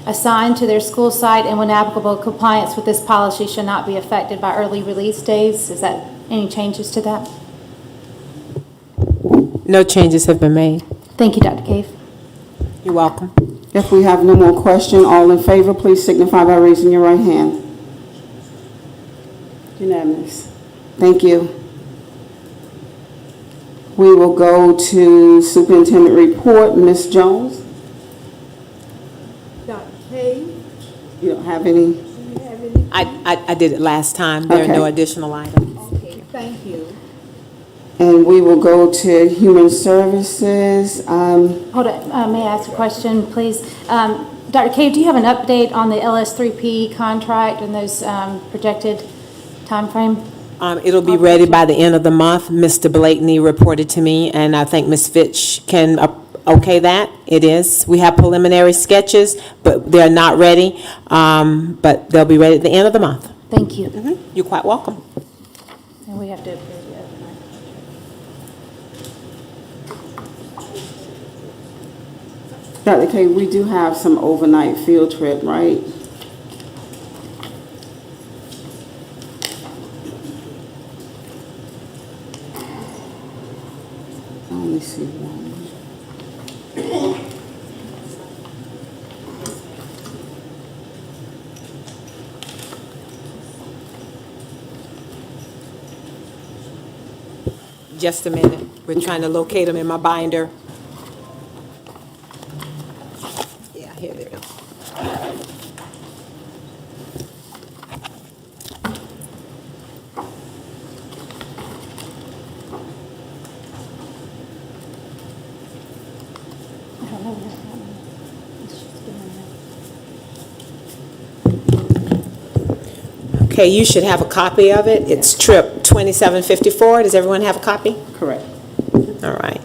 assigned to their school site, and when applicable, compliance with this policy should not be affected by early release days. Is that any changes to that? No changes have been made. Thank you, Dr. Cave. You're welcome. If we have no more question, all in favor, please signify by raising your right hand. Unanimous. Thank you. We will go to superintendent report. Ms. Jones? Dr. Cave? You don't have any? Do you have any? I did it last time. There are no additional items. Okay, thank you. And we will go to human services. Hold on, may I ask a question, please? Dr. Cave, do you have an update on the LS3P contract and those projected timeframe? It'll be ready by the end of the month. Mr. Blakeney reported to me, and I think Ms. Fitch can okay that. It is. We have preliminary sketches, but they're not ready. But they'll be ready at the end of the month. Thank you. You're quite welcome. And we have to approve Dr. K, we do have some overnight field trip, right? I only see one. Just a minute. We're trying to locate them in my binder. Yeah, here it is. Okay, you should have a copy of it. It's trip 2754. Does everyone have a copy? Correct. All right.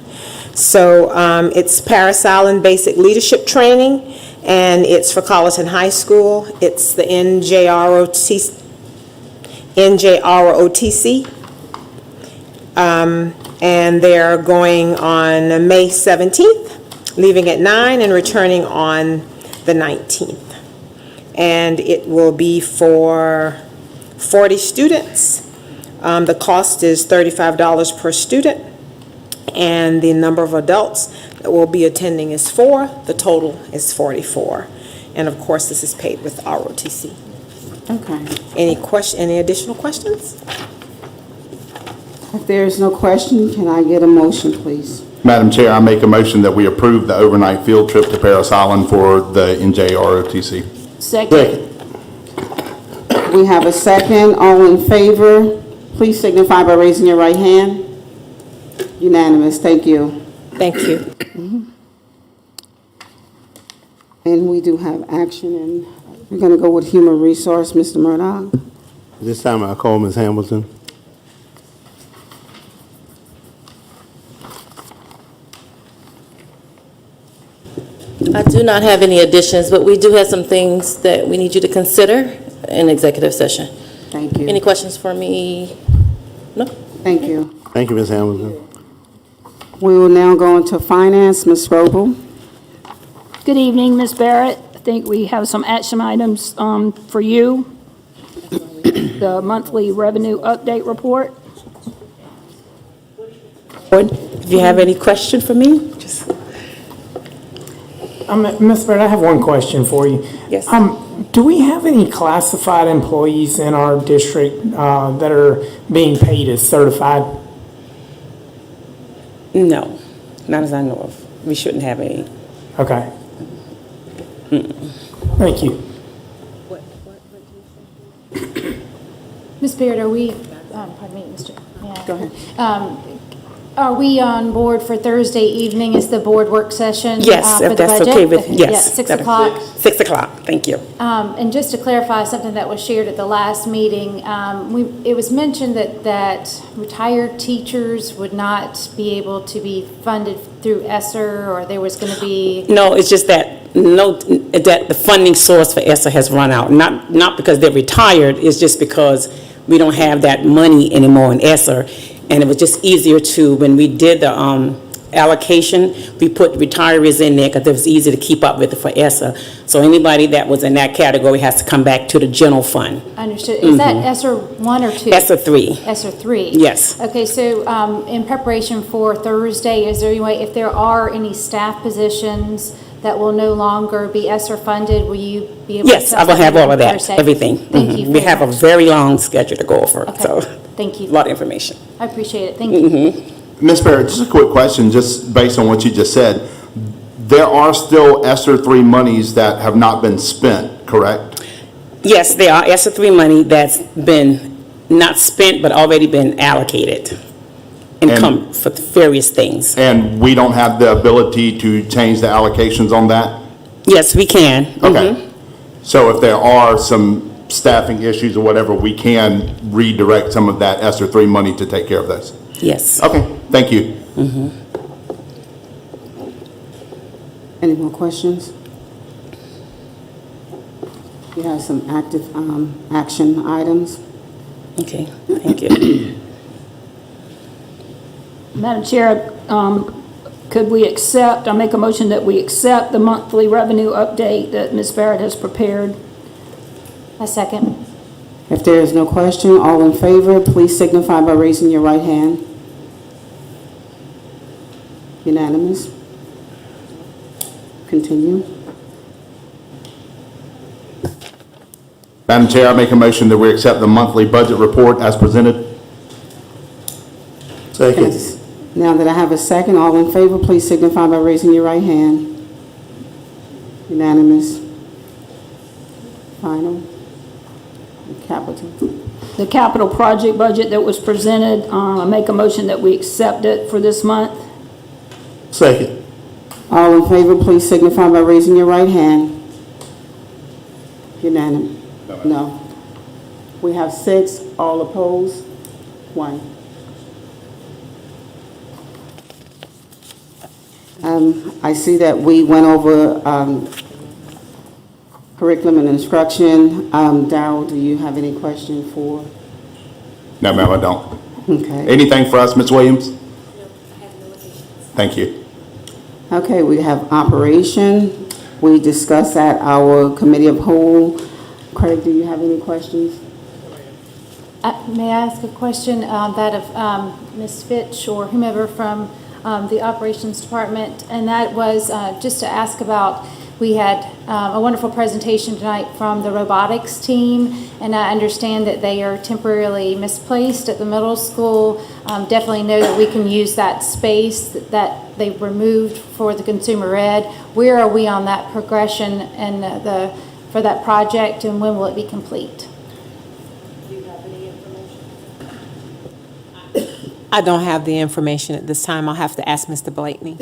So it's Paris Island Basic Leadership Training, and it's for Colleton High School. It's the NJROTC. And they're going on May 17th, leaving at 9 and returning on the 19th. And it will be for 40 students. The cost is $35 per student, and the number of adults that will be attending is 4. The total is 44. And of course, this is paid with ROTC. Okay. Any additional questions? If there is no question, can I get a motion, please? Madam Chair, I make a motion that we approve the overnight field trip to Paris Island for the NJROTC. Second. We have a second. All in favor, please signify by raising your right hand. Unanimous. Thank you. Thank you. And we do have action, and we're going to go with human resource, Mr. Murdock. This time I call Ms. Hamilton. I do not have any additions, but we do have some things that we need you to consider in executive session. Thank you. Any questions for me? No? Thank you. Thank you, Ms. Hamilton. We will now go into finance, Ms. Strobel. Good evening, Ms. Barrett. I think we have some action items for you. The monthly revenue update report. If you have any question for me, just. Ms. Barrett, I have one question for you. Yes. Do we have any classified employees in our district that are being paid as certified? No, not as I know of. We shouldn't have any. Okay. Thank you. Ms. Beard, are we, pardon me, Mr. Yeah. Go ahead. Are we on board for Thursday evening? Is the board work session? Yes, for if the that's budget? okay with, Yeah, yes. 6 o'clock? 6 o'clock, thank you. And just to clarify something that was shared at the last meeting, it was mentioned that retired teachers would not be able to be funded through ESSER, or there was going to be... No, it's just that that the funding source for ESSER has run out. Not because they're retired, it's just because we don't have that money anymore in ESSER. And it was just easier to, when we did the allocation, we put retirees in there because it was easy to keep up with it for ESSER. So anybody that was in that category has to come back to the general fund. Understood. Is that ESSER 1 or 2? ESSER 3. ESSER 3? Yes. Okay, so in preparation for Thursday, is there any way, if there are any staff positions that will no longer be ESSER funded, will you be able to? Yes, I will have all of that, Thursday? everything. Thank you. We have a very long schedule to go over, so. Thank you. A lot of information. I appreciate it. Thank you. Ms. Barrett, just a quick question, just based on what you just said. There are still ESSER 3 monies that have not been spent, correct? Yes, there are ESSER 3 money that's been not spent, but already been allocated and come for various things. And we don't have the ability to change the allocations on that? Yes, we can. Okay. So if there are some staffing issues or whatever, we can redirect some of that ESSER 3 money to take care of those? Yes. Okay, thank you. Any more questions? We have some active action items. Okay, thank you. Madam Chair, could we accept, I make a motion that we accept the monthly revenue update that Ms. Barrett has prepared. A second. If there is no question, all in favor, please signify by raising your right hand. Unanimous. Continue. Madam Chair, I make a motion that we accept the monthly budget report as presented. Second. Yes. Now that I have a second, all in favor, please signify by raising your right hand. Unanimous. Final. Capital. The capital project budget that was presented, I make a motion that we accept it for this month. Second. All in favor, please signify by raising your right hand. Unanimous. No. We have 6, all opposed, 1. I see that we went over curriculum and instruction. Darrell, do you have any question for? No, ma'am, I don't. Okay. Anything for us, Ms. Williams? Thank you. Okay, we have operation. We discussed at our committee of whole. Craig, do you have any questions? May I ask a question, that of Ms. Fitch or whomever from the operations department? And that was just to ask about, we had a wonderful presentation tonight from the robotics team, and I understand that they are temporarily misplaced at the middle school. Definitely know that we can use that space that they removed for the consumer ed. Where are we on that progression and for that project, and when will it be complete? I don't have the information at this time. I'll have to ask Mr. Blakeney.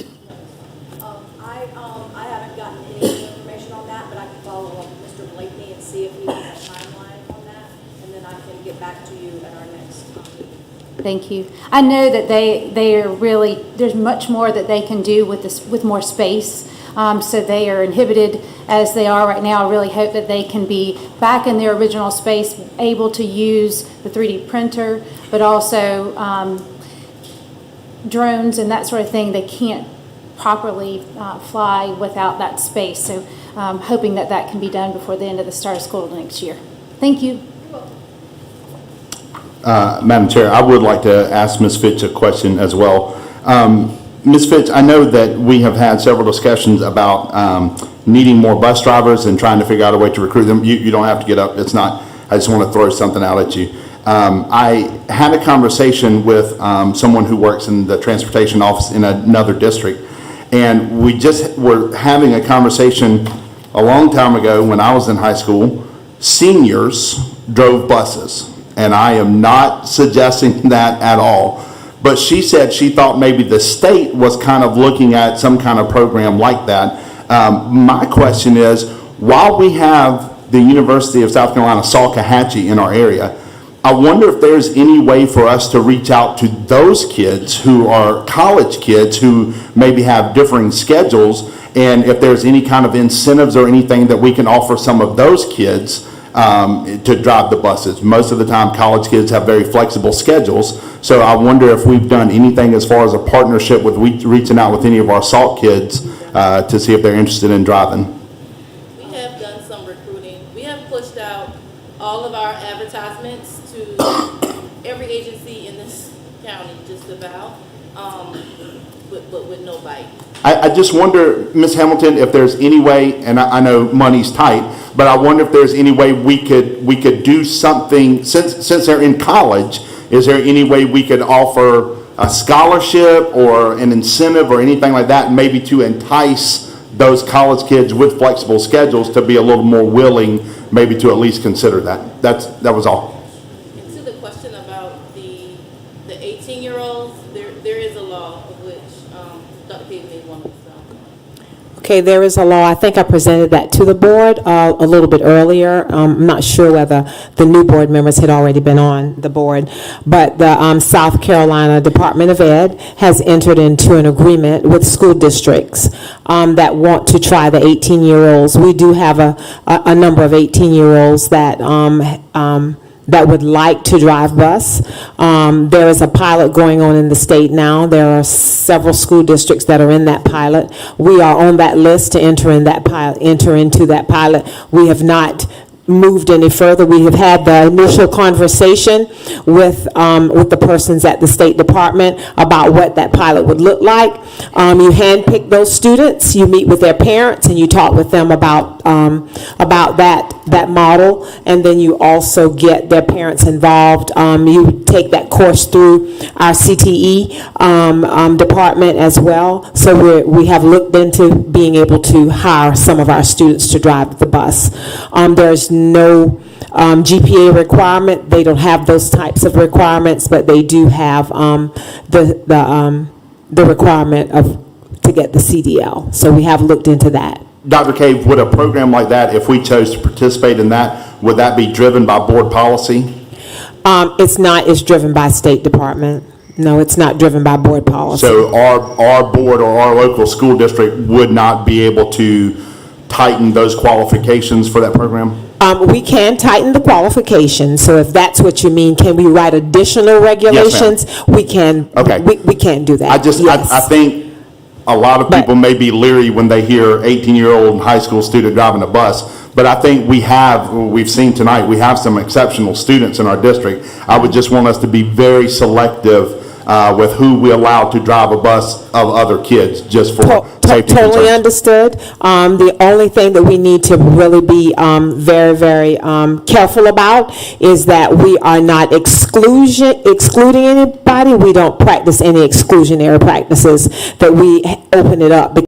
I haven't gotten any information on that, but I can follow up with Mr. Blakeney and see if he has a timeline on that, and then I can get back to you at our next meeting. Thank you. I know that they are really, there's much more that they can do with this, with more space. So they are inhibited as they are right now. I really hope that they can be back in their original space, able to use the 3D printer, but also drones and that sort of thing. They can't properly fly without that space. So hoping that that can be done before the end of the start of school next year. Thank you. Madam Chair, I would like to ask Ms. Fitch a question as well. Ms. Fitch, I know that we have had several discussions about needing more bus drivers and trying to figure out a way to recruit them. You don't have to get up. It's not, I just want to throw something out at you. I had a conversation with someone who works in the transportation office in another district, and we just were having a conversation a long time ago when I was in high school. Seniors drove buses, and I am not suggesting that at all. But she said she thought maybe the state was kind of looking at some kind of program like that. My question is, while we have the University of South Carolina Salkehatchie in our area, I wonder if there's any way for us to reach out to those kids who are college kids who maybe have differing schedules, and if there's any kind of incentives or anything that we can offer some of those kids to drive the buses. Most of the time, college kids have very flexible schedules, so I wonder if we've done anything as far as a partnership with reaching out with any of our SALT kids to see if they're interested in driving. We have done some recruiting. We have pushed out all of our advertisements to every agency in this county, just about, but with no bite. I just wonder, Ms. Hamilton, if there's any way, and I know money's tight, but I wonder if there's any way we could do something, since they're in college, is there any way we could offer a scholarship or an incentive or anything like that, maybe to entice those college kids with flexible schedules to be a little more willing, maybe to at least consider that? That was all. And to the question about the 18-year-olds, there is a law of which Dr. Page made one of them. Okay, there is a law. I think I presented that to the board a little bit earlier. I'm not sure whether the new board members had already been on the board, but the South Carolina Department of Ed has entered into an agreement with school districts that want to try the 18-year-olds. We do have a number of 18-year-olds that that would like to drive bus. There is a pilot going on in the state now. There are several school districts that are in that pilot. We are on that list to enter into that pilot. We have not moved any further. We have had the initial conversation with the persons at the State Department about what that pilot would look like. You handpick those students, you meet with their parents, and you talk with them about that model, and then you also get their parents involved. You take that course through our CTE department as well. So we have looked into being able to hire some of our students to drive the bus. There's no GPA requirement. They don't have those types of requirements, but they do have the requirement to get the CDL. So we have looked into that. Dr. Cave, would a program like that, if we chose to participate in that, would that be driven by board policy? It's not. It's driven by State Department. No, it's not driven by board policy. So our board or our local school district would not be able to tighten those qualifications for that program? We can tighten the qualifications, so if that's what you mean, can we write additional regulations? Yes, We can. Okay. We can do that. I think a lot of people may be leery when they hear 18-year-old high school student driving a bus, but I think we've seen tonight, we have some exceptional students in our district. I would just want us to be very selective with who we allow to drive a bus of other kids, just for safety concerns. Totally understood. The only thing that we need to really be very, very careful about is that we are not excluding anybody. We don't practice any exclusionary practices, that we open it up.